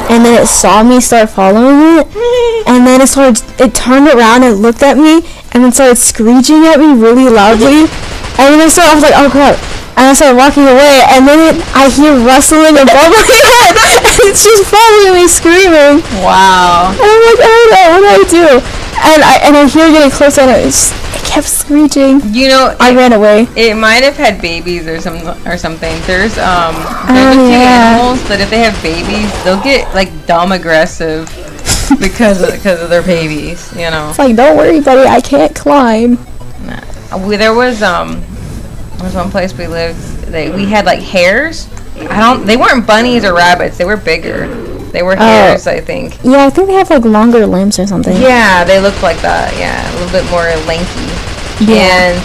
and then it saw me start following it, and then it turned around and looked at me, and then started screeching at me really loudly, and then I was like, oh crap, and I started walking away, and then I hear rustling above my head, and it's just following me screaming. Wow. And I'm like, oh no, what do I do? And I hear it getting closer, and it kept screeching. I ran away. It might have had babies or something. There's a few animals that if they have babies, they'll get like dumb aggressive because of their babies. You know. It's like, don't worry, buddy, I can't climb. There was one place we lived. We had like hares. They weren't bunnies or rabbits. They were bigger. They were hares, I think. Yeah, I think they have like longer limbs or something. Yeah, they look like that. Yeah, a little bit more lanky. Yeah. And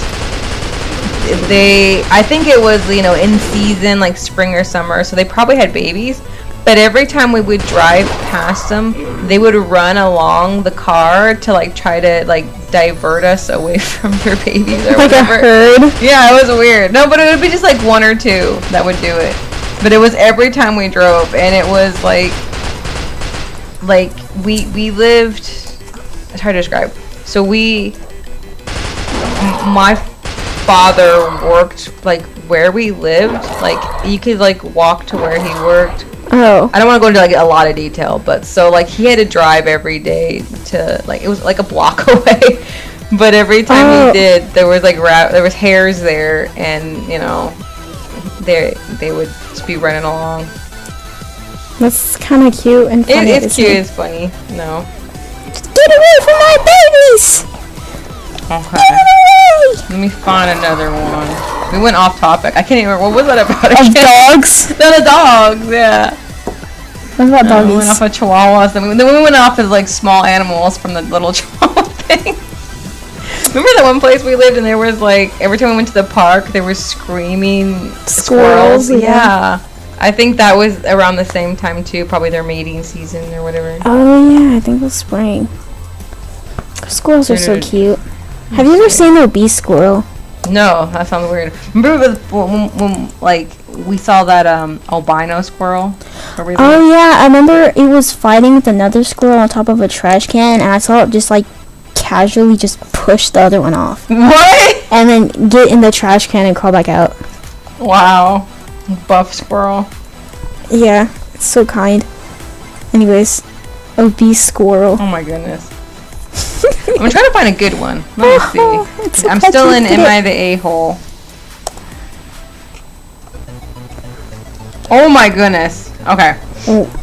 I think it was, in season, like spring or summer, so they probably had babies. But every time we would drive past them, they would run along the car to like try to like divert us away from their babies or like whatever. A herd? Yeah, it was weird. No, but it would be just like one or two that would do it. But it was every time we drove, and it was like we lived. It's hard to describe. So my father worked like where we lived. Like you could like walk to where he worked. Oh. I don't want to go into like a lot of detail, but so like he had to drive every day to like it was like a block away. But every time he did, there was like there was hares there, and they would just be running along. That's kind of cute and funny. It's cute. It's funny. No. Just get away from my babies! Okay. Get away! Let me find another one. We went off topic. I can't even remember. What was that about? Of dogs? The dogs, yeah. What about doggies? We went off of chihuahuas. Then we went off of like small animals from the little chihuahua thing. Remember that one place we lived and there was like, every time we went to the park, there were screaming squirrels? Yeah. I think that was around the same time too. Probably their mating season or whatever. Oh yeah, I think it was spring. Squirrels are so cute. Have you ever seen an obese squirrel? No, that sounds weird. Remember when like we saw that albino squirrel? Oh yeah, I remember it was fighting with another squirrel on top of a trash can, and I saw it just like casually just push the other one off. What? And then get in the trash can and crawl back out. Wow. Buff squirrel. Yeah, it's so kind. Anyways, obese squirrel. Oh my goodness. I'm trying to find a good one. Let me see. I'm still in Am I the A-hole? Oh my goodness. Okay.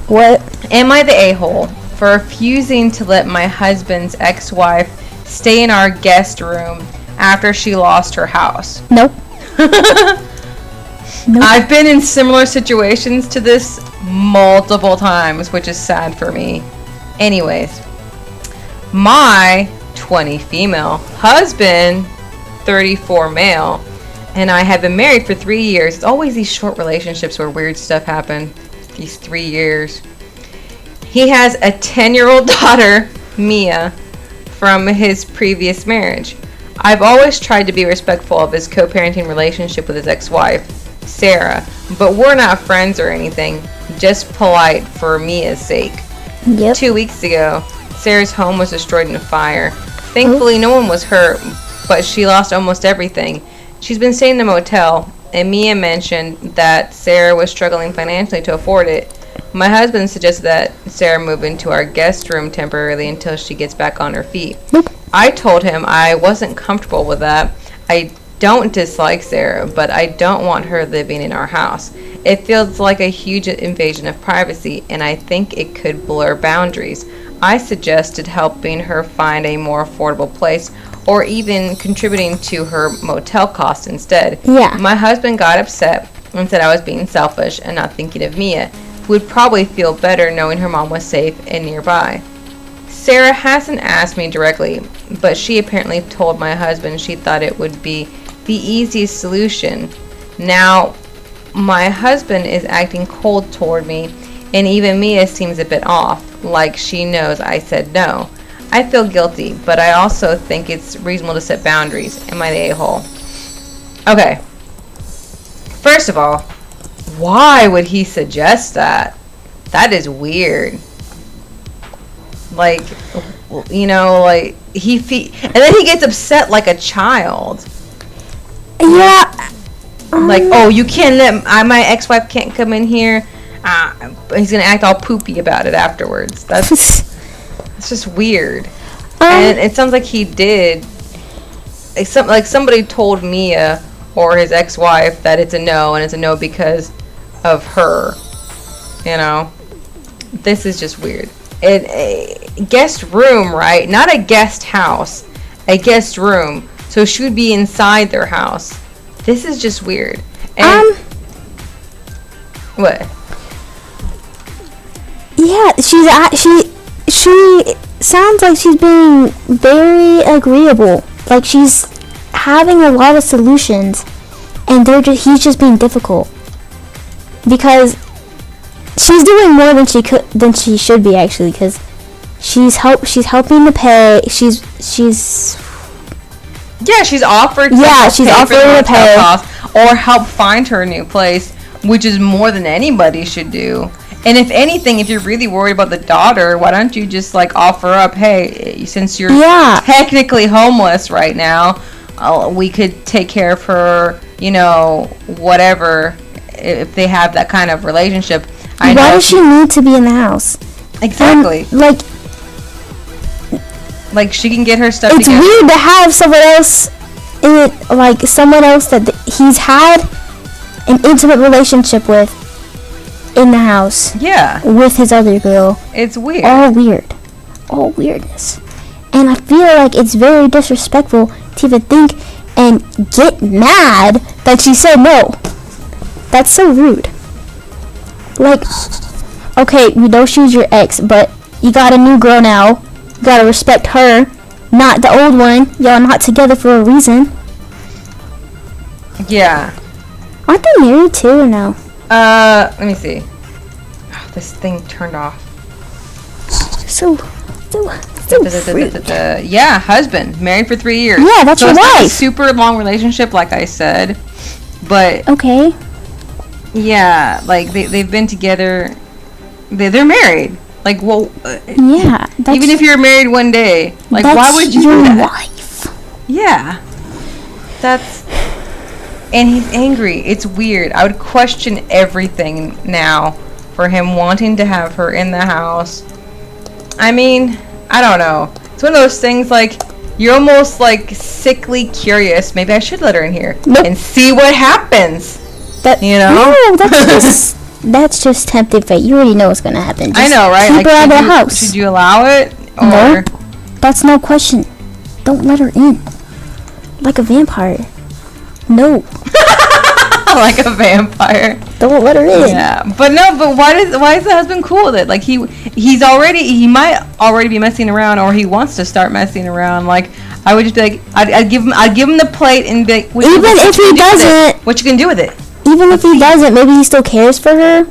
What? Am I the a-hole for refusing to let my husband's ex-wife stay in our guest room after she lost her house? Nope. Nope. I've been in similar situations to this multiple times, which is sad for me. Anyways, my 20 female husband, 34 male, and I have been married for 3 years. It's always these short relationships where weird stuff happen. These 3 years. He has a 10-year-old daughter, Mia, from his previous marriage. I've always tried to be respectful of his co-parenting relationship with his ex-wife, Sarah, but we're not friends or anything, just polite for Mia's sake. Yep. 2 weeks ago, Sarah's home was destroyed in a fire. Thankfully, no one was hurt, but she lost almost everything. She's been staying in the motel, and Mia mentioned that Sarah was struggling financially to afford it. My husband suggested that Sarah move into our guest room temporarily until she gets back on her feet. Nope. I told him I wasn't comfortable with that. I don't dislike Sarah, but I don't want her living in our house. It feels like a huge invasion of privacy, and I think it could blur boundaries. I suggested helping her find a more affordable place, or even contributing to her motel costs instead. Yeah. My husband got upset and said I was being selfish and not thinking of Mia, who would probably feel better knowing her mom was safe and nearby. Sarah hasn't asked me directly, but she apparently told my husband she thought it would be the easiest solution. Now, my husband is acting cold toward me, and even Mia seems a bit off, like she knows I said no. I feel guilty, but I also think it's reasonable to set boundaries. Am I the a-hole? Okay. First of all, why would he suggest that? That is weird. Like, you know, like, and then he gets upset like a child. Yeah. Like, oh, you can't let, my ex-wife can't come in here. He's gonna act all poopy about it afterwards. It's just weird. And it sounds like he did. Like somebody told Mia or his ex-wife that it's a no, and it's a no because of her. You know, this is just weird. A guest room, right? Not a guest house. A guest room. So she would be inside their house. This is just weird. And what? Yeah, she sounds like she's being very agreeable. Like she's having a lot of solutions, and he's just being difficult because she's doing more than she should be actually. Because she's helping to pay. She's offered. Yeah, she's offering to pay costs or help find her a new place, which is more than anybody should do. And if anything, if you're really worried about the daughter, why don't you just like offer up, hey, since you're technically homeless right now, we could take care of her, you know, whatever, if they have that kind of relationship. Why does she need to be in the house? Exactly. Like she can get her stuff together. It's weird to have someone else someone else that he's had an intimate relationship with in the house. Yeah. With his other girl. It's weird. All weird. All weirdness. And I feel like it's very disrespectful to even think and get mad that she said no. That's so rude. Like, okay, we know she's your ex, but you got a new girl now. You gotta respect her, not the old one. Y'all not together for a reason. Yeah. Aren't they married too or no? Let me see. Oh, this thing turned off. So yeah, husband, married for 3 years. Yeah, that's your wife. Not a super long relationship, like I said, but okay. Yeah, like they've been together. They're married. Like, well, yeah. Even if you're married one day, like, why would you do that? Wife. Yeah, and he's angry. It's weird. I would question everything now for him wanting to have her in the house. I mean, I don't know. It's one of those things like you're almost like sickly curious. Maybe I should let her in here and see what happens. No, that's just That's just tempting fate. You already know what's gonna happen. I know, right? Keep her out of the house. Should you allow it? Or No. That's no question. Don't let her in. Like a vampire. No. like a vampire. Don't let her in. Yeah, but why is the husband cool with it? Like he might already be messing around, or he wants to start messing around. Like I would just be like, I'd give him the plate and be like, even if he doesn't, what you can do with it? Even if he doesn't, maybe he still cares for her.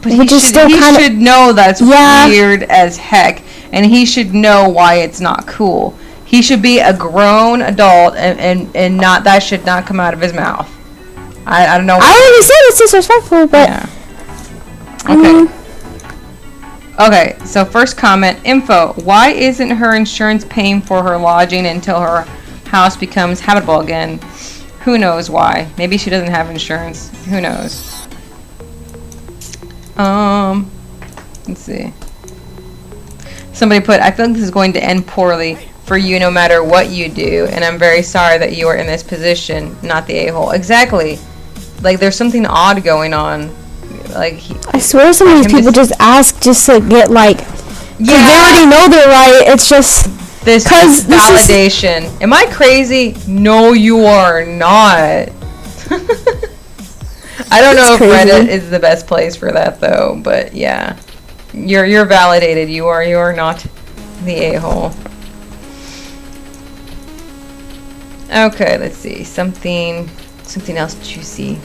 But he should know that's weird as heck, and he should know why it's not cool. He should be a grown adult, and not that should not come out of his mouth. I don't know. I already said it's disrespectful, but yeah. Okay. So first comment info: why isn't her insurance paying for her lodging until her house becomes habitable again? Who knows why? Maybe she doesn't have insurance. Who knows? Let's see. Somebody put, I feel like this is going to end poorly for you no matter what you do, and I'm very sorry that you are in this position, not the a-hole. Exactly. Like, there's something odd going on. Like, I swear some of these people just ask just to get, like, they already know they're right. It's just this validation. Am I crazy? No, you are not. I don't know if Reddit is the best place for that though, but yeah, you're validated. You are not the a-hole. Okay, let's see something else juicy.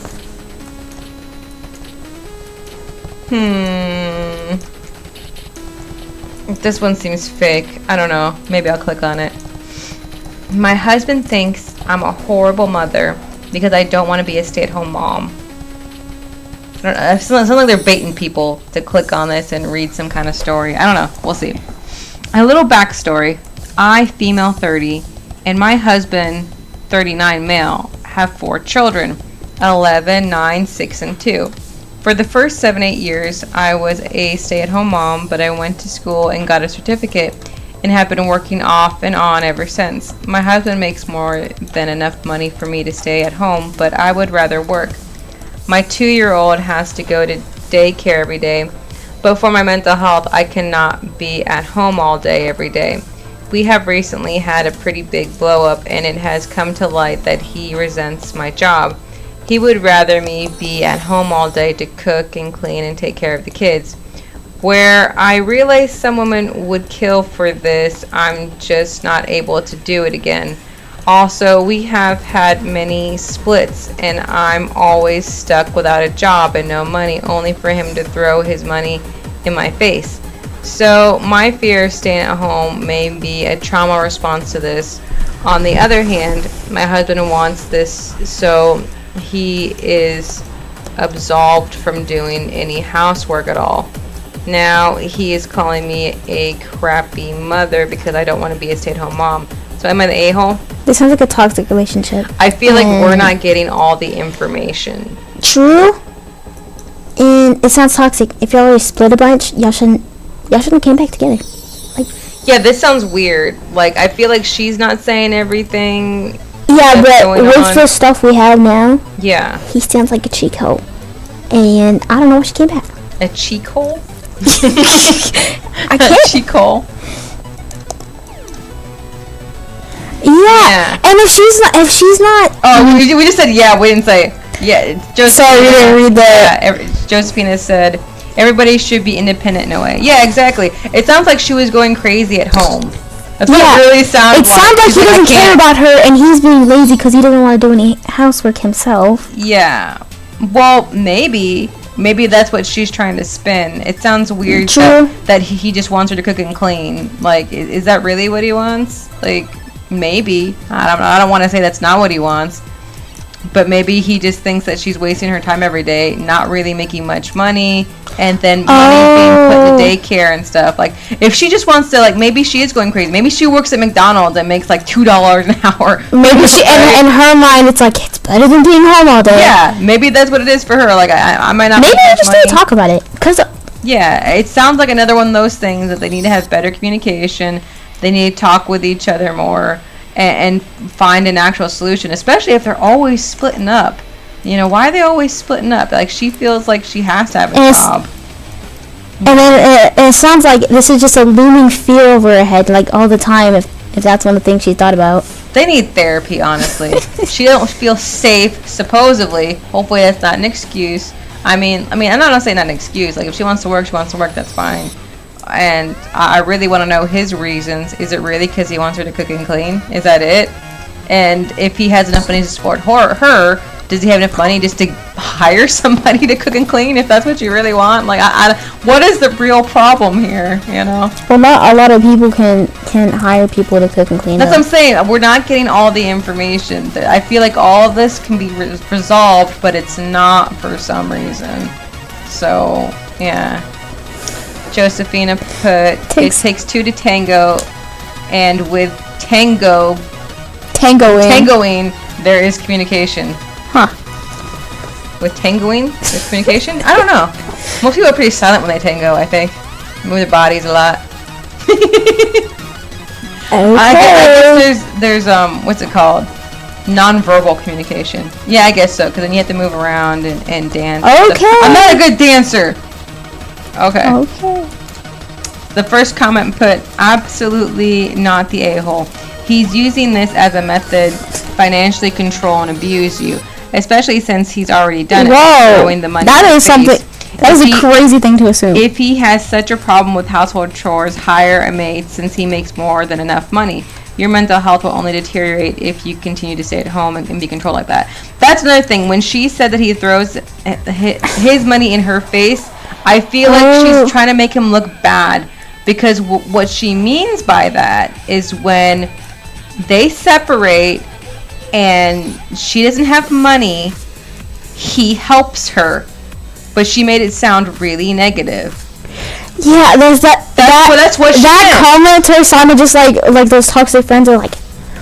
This one seems fake. I don't know. Maybe I'll click on it. My husband thinks I'm a horrible mother because I don't want to be a stay-at-home mom. I don't know. It sounds like they're baiting people to click on this and read some kind of story. I don't know. We'll see. A little backstory. I, female 30, and my husband, 39 male, have 4 children, 11, 9, 6, and 2. For the first 7-8 years, I was a stay-at-home mom, but I went to school and got a certificate and have been working off and on ever since. My husband makes more than enough money for me to stay at home, but I would rather work. My 2-year-old has to go to daycare every day, but for my mental health, I cannot be at home all day every day. We have recently had a pretty big blow-up, and it has come to light that he resents my job. He would rather me be at home all day to cook and clean and take care of the kids. Where I realize some women would kill for this, I'm just not able to do it again. Also, we have had many splits, and I'm always stuck without a job and no money, only for him to throw his money in my face. So my fear of staying at home may be a trauma response to this. On the other hand, my husband wants this, so he is absolved from doing any housework at all. Now he is calling me a crappy mother because I don't want to be a stay-at-home mom. So am I the a-hole? This sounds like a toxic relationship. I feel like we're not getting all the information. True. And it sounds toxic. If y'all already split a bunch, y'all shouldn't came back together. Like, yeah, this sounds weird. Like, I feel like she's not saying everything. Yeah, but with the stuff we have now, yeah, he stands like a cheek hole. And I don't know why she came back. A cheek hole? I can't. A cheek hole. Yeah. And if she's not. Oh, we just said yeah. We didn't say yeah. Sorry, we didn't read that. Yeah, Josephina said everybody should be independent in a way. Yeah, exactly. It sounds like she was going crazy at home. That's what it really sounds like. It sounds like he doesn't care about her, and he's being lazy because he doesn't want to do any housework himself. Yeah. Well, maybe that's what she's trying to spin. It sounds weird that he just wants her to cook and clean. Like, is that really what he wants? Like, maybe. I don't want to say that's not what he wants. But maybe he just thinks that she's wasting her time every day, not really making much money, and then money being put in daycare and stuff. Like, if she just wants to, like, maybe she is going crazy. Maybe she works at McDonald's and makes, like, $2 an hour. Maybe she, in her mind, it's like, it's better than being home all day. Yeah, maybe that's what it is for her. Like, I might not. Maybe they just need to talk about it. Yeah, it sounds like another one of those things that they need to have better communication. They need to talk with each other more. And find an actual solution, especially if they're always splitting up. You know, why are they always splitting up? Like, she feels like she has to have a And it's- job. And then it sounds like this is just a looming fear over her head, like all the time. If that's one of the things she thought about. They need therapy, honestly. She don't feel safe, supposedly. Hopefully that's not an excuse. I mean, I'm not saying not an excuse. Like, if she wants to work, that's fine. And I really want to know his reasons. Is it really because he wants her to cook and clean? Is that it? And if he has enough money to support her, does he have enough money just to hire somebody to cook and clean if that's what you really want? Like, what is the real problem here, you know? Well, not a lot of people can hire people to cook and clean. That's what I'm saying. We're not getting all the information. I feel like all of this can be resolved, but it's not for some reason. So, yeah. Josephina put, it takes two to tango, and with tangoing, there is communication. Huh. With tangoing, there's communication? I don't know. Most people are pretty silent when they tango, I think. Move their bodies a lot. Okay. I guess there's what's it called? Non-verbal communication. Yeah, I guess so, because then you have to move around and dance. Okay. I'm not a good dancer. Okay. Okay. The first comment put, absolutely not the a-hole. He's using this as a method financially control and abuse you, especially since he's already done it. Throwing the money That in is your face. something. That is a crazy thing to assume. If he has such a problem with household chores, hire a maid since he makes more than enough money. Your mental health will only deteriorate if you continue to stay at home and be controlled like that. That's another thing. When she said that he throws his money in her face, I feel like she's trying to make him look bad. Because what she means by that is when they separate and she doesn't have money, he helps her. But she made it sound really negative. Yeah, there's that's what she meant. Commenter sounded just like those toxic friends are like,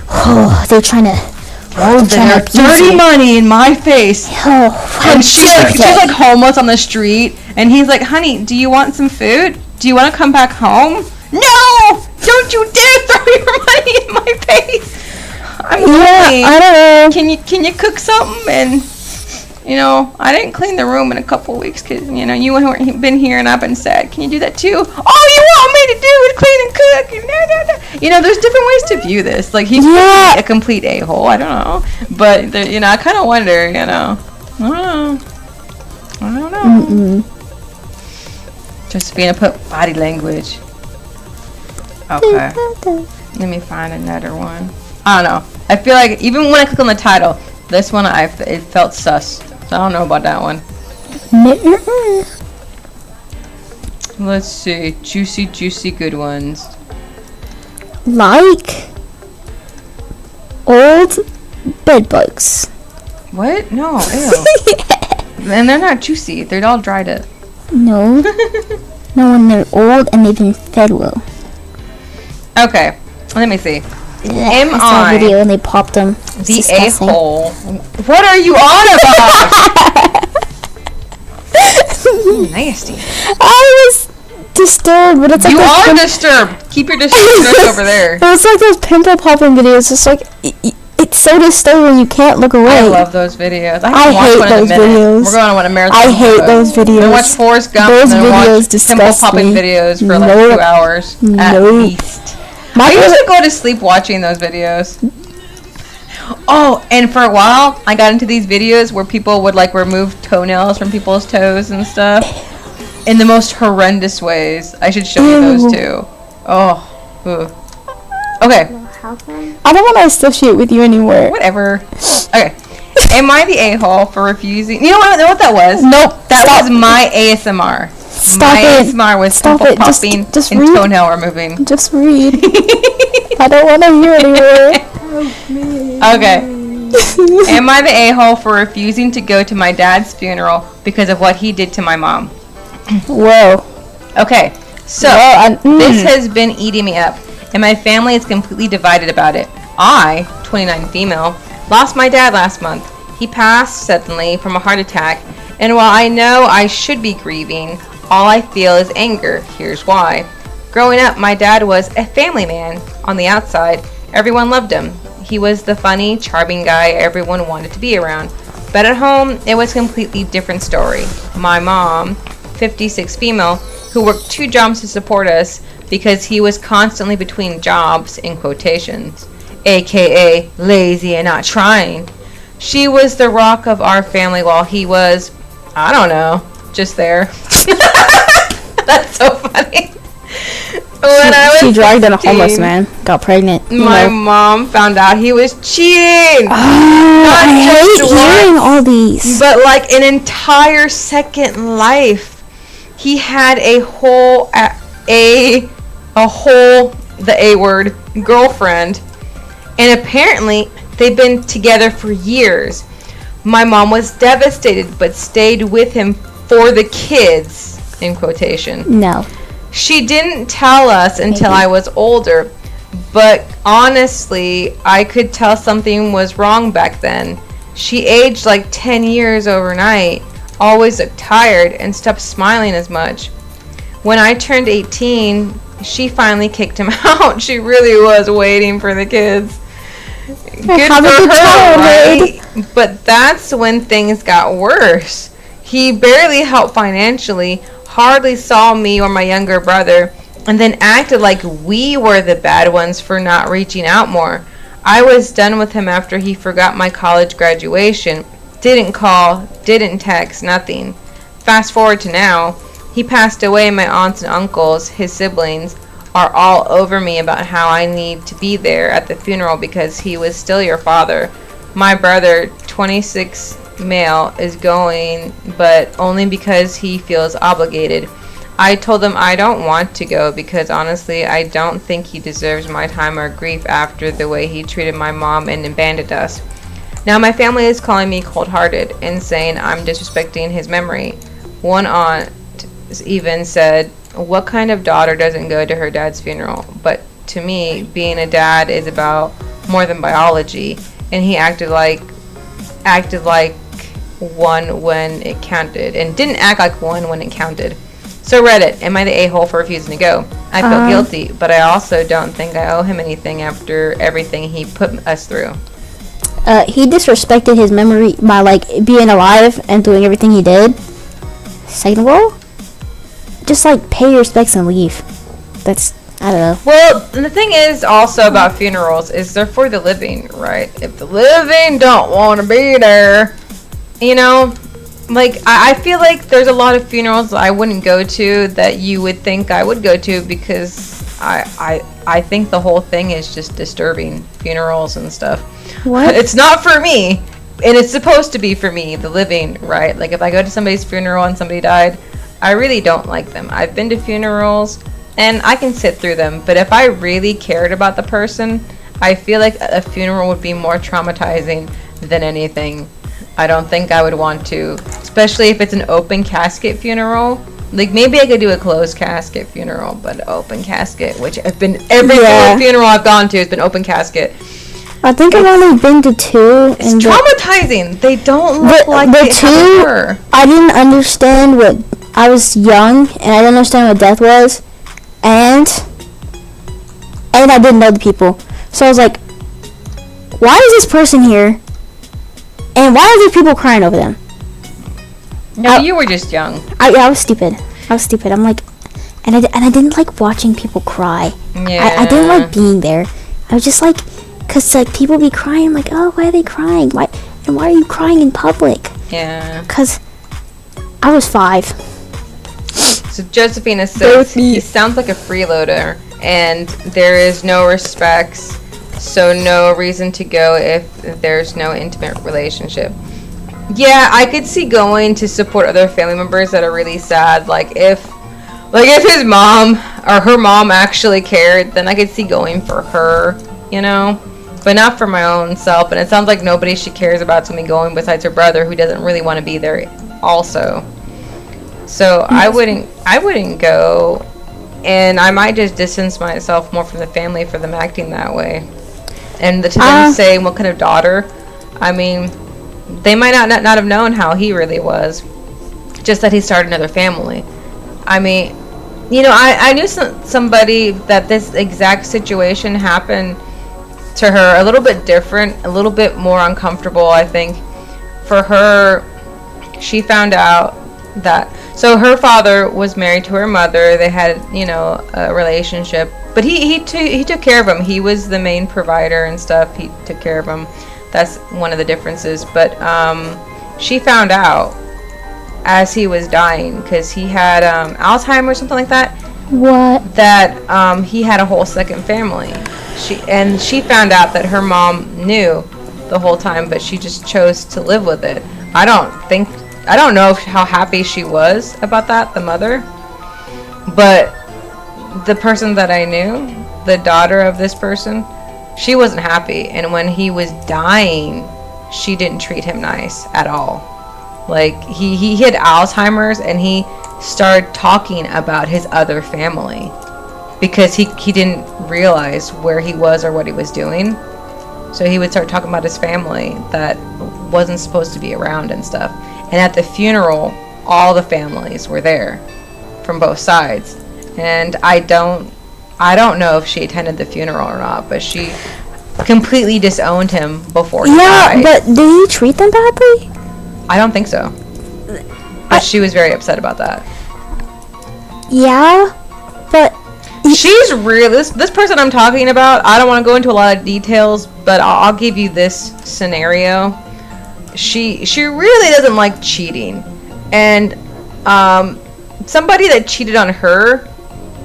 oh, they're trying to throw their dirty money in my face. Oh, and she's like homeless on the street, and he's like, honey, do you want some food? Do you want to come back home? No! Don't you dare throw your money in my face! I'm lonely. I don't know. Can you cook something? And you know, I didn't clean the room in a couple weeks because you know you haven't been here and I've been sad. Can you do that too? All you want me to do is clean and cook. You know, there's different ways to view this. Like he's a complete a-hole. I don't know, but you know, I kind of wonder. You know, I don't know. Mm-mm. Josephina put body language. Okay. Let me find another one. I don't know. I feel like even when I click on the title, this one it felt sus. So I don't know about that one. Let's see. Juicy good ones. Like old bed bugs. What? No, ew. And they're not juicy. They're all dried up. No. No, when they're old and they've been fed well. Okay. Let me see. I saw a video and they popped them. It's the disgusting. a-hole? What are you on about? Nasty. I was disturbed, but it's like you those are disturbed. Keep your disturbedness over there. It's like those pimple popping videos. It's like it's so disturbing you can't look away. I love those videos. I hate those videos. We're going on a marathon. I hate those videos. We watch Forrest Gump Those and then videos watch disgust pimple popping me. videos for like 2 hours at least. I usually go to sleep watching those videos. Oh, and for a while, I got into these videos where people would like remove toenails from people's toes and stuff in the most horrendous ways. I should show you those too. Oh, ugh. Okay. I don't want to associate with you anymore. Whatever. Okay. Am I the a-hole for refusing? You know what that was? Nope. That was my ASMR. Stop my it. ASMR was Stop pimple it. popping Just and read. toenail removing. Just read. I don't want to hear anymore. Okay. Am I the a-hole for refusing to go to my dad's funeral because of what he did to my mom? Whoa. Okay. So, this has been eating me up, and my family is completely divided about it. I, 29 female, lost my dad last month. He passed suddenly from a heart attack, and while I know I should be grieving, all I feel is anger. Here's why. Growing up, my dad was a family man. On the outside, everyone loved him. He was the funny, charming guy everyone wanted to be around. But at home, it was a completely different story. My mom, 56 female, who worked 2 jobs to support us because he was constantly between jobs, in quotations, aka lazy and not trying. She was the rock of our family while he was, I don't know, just there. That's so funny. She dragged in a homeless man, got pregnant. My mom found out he was cheating. I hate hearing all these. But like an entire second life, he had a whole the A word girlfriend, and apparently they've been together for years. My mom was devastated, but stayed with him for the kids, in quotation. No. She didn't tell us until I was older, but honestly, I could tell something was wrong back then. She aged like 10 years overnight, always looked tired, and stopped smiling as much. When I turned 18, she finally kicked him out. She really was waiting for the kids. Good for her, right? But that's when things got worse. He barely helped financially, hardly saw me or my younger brother, and then acted like we were the bad ones for not reaching out more. I was done with him after he forgot my college graduation. Didn't call, didn't text, nothing. Fast forward to now. He passed away, and my aunts and uncles, his siblings, are all over me about how I need to be there at the funeral because he was still your father. My brother, 26 male, is going, but only because he feels obligated. I told him I don't want to go because honestly I don't think he deserves my time or grief after the way he treated my mom and abandoned us. Now my family is calling me cold-hearted and saying I'm disrespecting his memory. One aunt even said, what kind of daughter doesn't go to her dad's funeral? But to me, being a dad is about more than biology, and he acted like one when it counted, and didn't act like one when it counted. So Reddit, am I the a-hole for refusing to go? I feel guilty, but I also don't think I owe him anything after everything he put us through. He disrespected his memory by like being alive and doing everything he did. Second of all, just like pay your respects and leave. That's, I don't know. Well, the thing is also about funerals is they're for the living, right? If the living don't want to be there, you know, like I feel like there's a lot of funerals I wouldn't go to that you would think I would go to because I think the whole thing is just disturbing, funerals and stuff. What? It's not for me, and it's supposed to be for me, the living, right? Like if I go to somebody's funeral and somebody died, I really don't like them. I've been to funerals and I can sit through them, but if I really cared about the person, I feel like a funeral would be more traumatizing than anything. I don't think I would want to, especially if it's an open casket funeral. Like maybe I could do a closed casket funeral, but open casket, which I've been every funeral I've gone to has been open casket. I think I've only been to 2. It's traumatizing. They don't look like the they 2 were. I didn't understand what. I was young and I didn't understand what death was, and I didn't know the people. So I was like, why is this person here? And why are there people crying over them? No, you were just young. I was stupid. I'm like, and I didn't like watching people cry. Yeah. I didn't like being there. I was just like, cause like people be crying. I'm like, oh, why are they crying? Why are you crying in public? Yeah. Cause I was 5. So Josephina says he sounds like a freeloader, and there is no respects, so no reason to go if there's no intimate relationship. Yeah, I could see going to support other family members that are really sad. Like if his mom or her mom actually cared, then I could see going for her, you know, but not for my own self. And it sounds like nobody she cares about me going besides her brother, who doesn't really want to be there also. So I wouldn't go, and I might just distance myself more from the family for them acting that way. And to them saying what kind of daughter, I mean, they might not have known how he really was, just that he started another family. I mean, you know, I knew somebody that this exact situation happened to her, a little bit different, a little bit more uncomfortable, I think. for her, she found out that, so her father was married to her mother. They had, a relationship, but he took care of him. He was the main provider and stuff. He took care of him. That's one of the differences. But she found out as he was dying, because he had Alzheimer's or something like that. What? That he had a whole second family. She found out that her mom knew the whole time, but she just chose to live with it. I don't know how happy she was about that, the mother. But the person that I knew, the daughter of this person, she wasn't happy. And when he was dying, she didn't treat him nice at all. Like, he had Alzheimer's, and he started talking about his other family because he didn't realize where he was or what he was doing. So he would start talking about his family that wasn't supposed to be around and stuff. And at the funeral, all the families were there from both sides. And I don't know if she attended the funeral or not, but she completely disowned him before he died. Yeah, but did he treat them badly? I don't think so. But she was very upset about that. Yeah, but she's real. This person I'm talking about, I don't want to go into a lot of details, but I'll give you this scenario. She really doesn't like cheating, and somebody that cheated on her,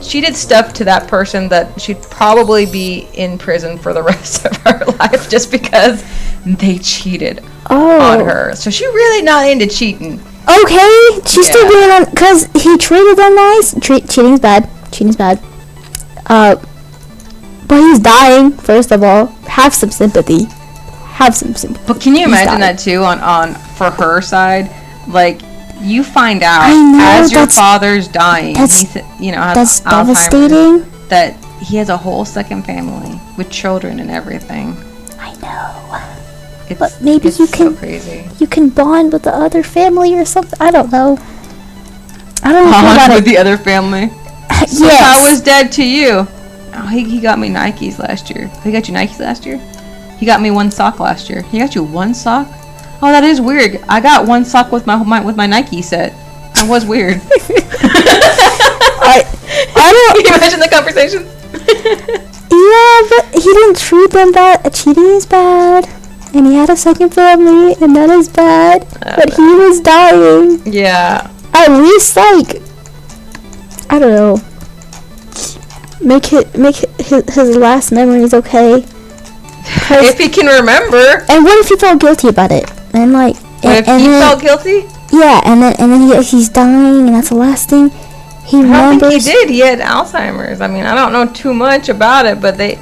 she did stuff to that person that she'd probably be in prison for the rest of her life just because they cheated on her. So she really not into cheating. Okay, she's still doing it because he treated them nice. Cheating's bad. Cheating's bad. But he's dying. First of all, have some sympathy. But can you imagine that too on for her side? Like, you find out as your father's dying, that's devastating. That he has a whole second family with children and everything. I know. But maybe you can so crazy. You can bond with the other family or something. I don't know. I don't know bond with the other family. Yes. I was dead to you. Oh, he got me Nikes last year. He got you Nikes last year? He got me one sock last year. He got you one sock? Oh, that is weird. I got one sock with my Nike set. That was weird. I don't. Can you imagine the conversation? Yeah, but he didn't treat them bad. Cheating is bad. And he had a second family, and that is bad. But he was dying. Yeah. At least, like, I don't know. Make his last memories okay. If he can remember. And what if he felt guilty about it? And like, what if he felt guilty? Yeah, and then he's dying, and that's the last thing he remembers. I think he did. He had Alzheimer's. I mean, I don't know too much about it, but they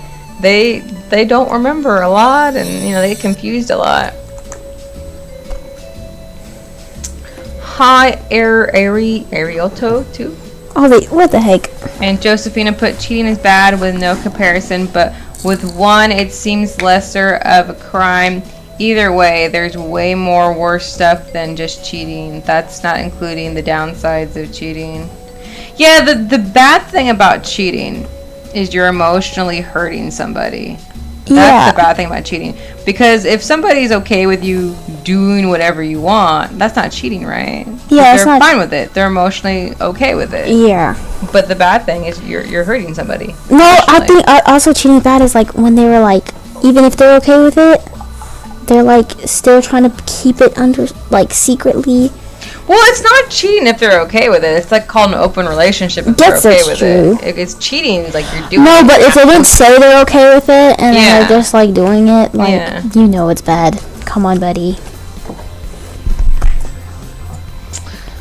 don't remember a lot, and they get confused a lot. Hi, Arioto too. Oh, what the heck? And Josephina put, cheating is bad with no comparison, but with one it seems lesser of a crime. Either way, there's way more worse stuff than just cheating. That's not including the downsides of cheating. Yeah, the bad thing about cheating is you're emotionally hurting somebody. That's the bad thing about cheating. Because if somebody's okay with you doing whatever you want, that's not cheating, right? Yeah, they're fine with it. They're emotionally okay with it. Yeah. But the bad thing is you're hurting somebody. No, I think also cheating bad is like when they were like, even if they're okay with it, they're like still trying to keep it under, like, secretly. Well, it's not cheating if they're okay with it. It's like called an open relationship if they're okay with it. If it's cheating, like you're doing. No, but if they didn't say they're okay with it and they're just like doing it, like it's bad. Come on, buddy.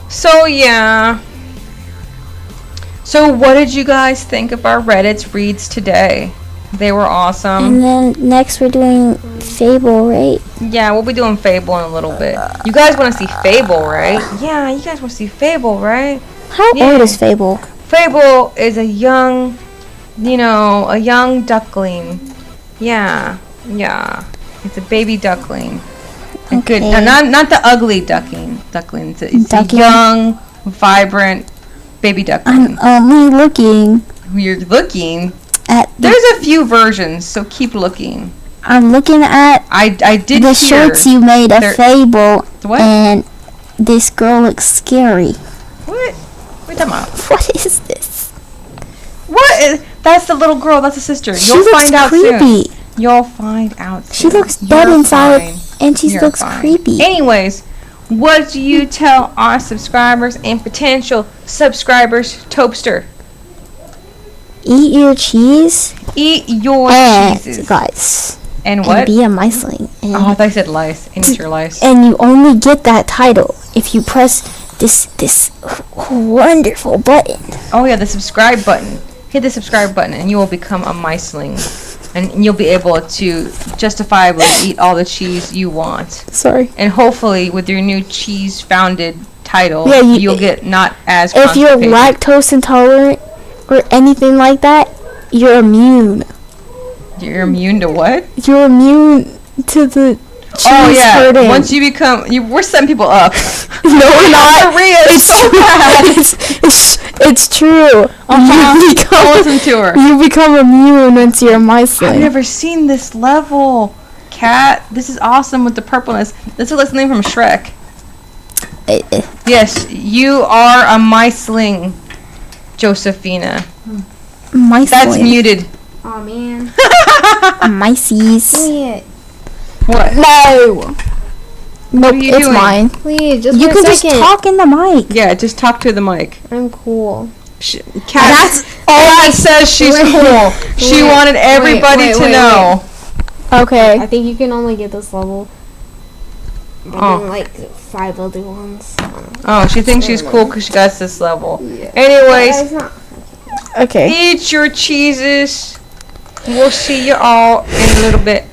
So yeah. So what did you guys think of our Reddit's reads today? They were awesome. And then next we're doing Fable, right? Yeah, we'll be doing Fable in a little bit. You guys want to see Fable, right? Yeah, you guys want to see Fable, right? How old is Fable? Fable is a young duckling. Yeah. It's a baby duckling. Okay. Not the ugly duckling. It's a young, vibrant baby duckling. I'm only looking. You're looking. There's a few versions, so keep looking. I'm looking at I did the hear. shorts you made of There- Fable, What? and this girl looks scary. What? What are you talking about? What is this? What? That's the little girl. That's the sister. She You'll looks find out soon. creepy. You'll find out soon. She looks dead You're inside, fine. and she You're looks fine. creepy. Anyways, what do you tell our subscribers and potential subscribers, Toaster? Eat your cheese, Eat your and cheeses. guys, And and what? be a miceling. And, Oh, I thought you said lice. And eat your lice. and you only get that title if you press this wonderful button. Oh yeah, the subscribe button. Hit the subscribe button and you will become a miceling. And you'll be able to justifiably eat all the cheese you want. Sorry. And hopefully with your new cheese founded title, Yeah, you'll get not as If you're constipated. lactose intolerant or anything like that, you're immune. You're immune to what? You're immune to the cheese Oh yeah. hurting. Once you become we're setting people up. no, we're not. Maria is so bad. It's true. You Don't listen to her. you become immune once you're a I've miceling. never seen this level. Cat, this is awesome with the purpleness. This looks like something from Shrek. Yes, you are a miceling, Josephina. Miceling. That's muted. Oh man. Mices. Please, What? No. Nope, are you it's doing? mine. please, just You for can a just second. talk in the mic. Yeah, just talk to the mic. I'm cool. Cat always says she's wait, cool. She wait, wanted everybody wait, to wait, know. Okay. I think you can only get this level. Oh. Like 5 other ones. Oh, she thinks she's cool because she got this level. Yeah. Anyways, It's not. Okay. eat your cheeses. We'll see you all in a little bit.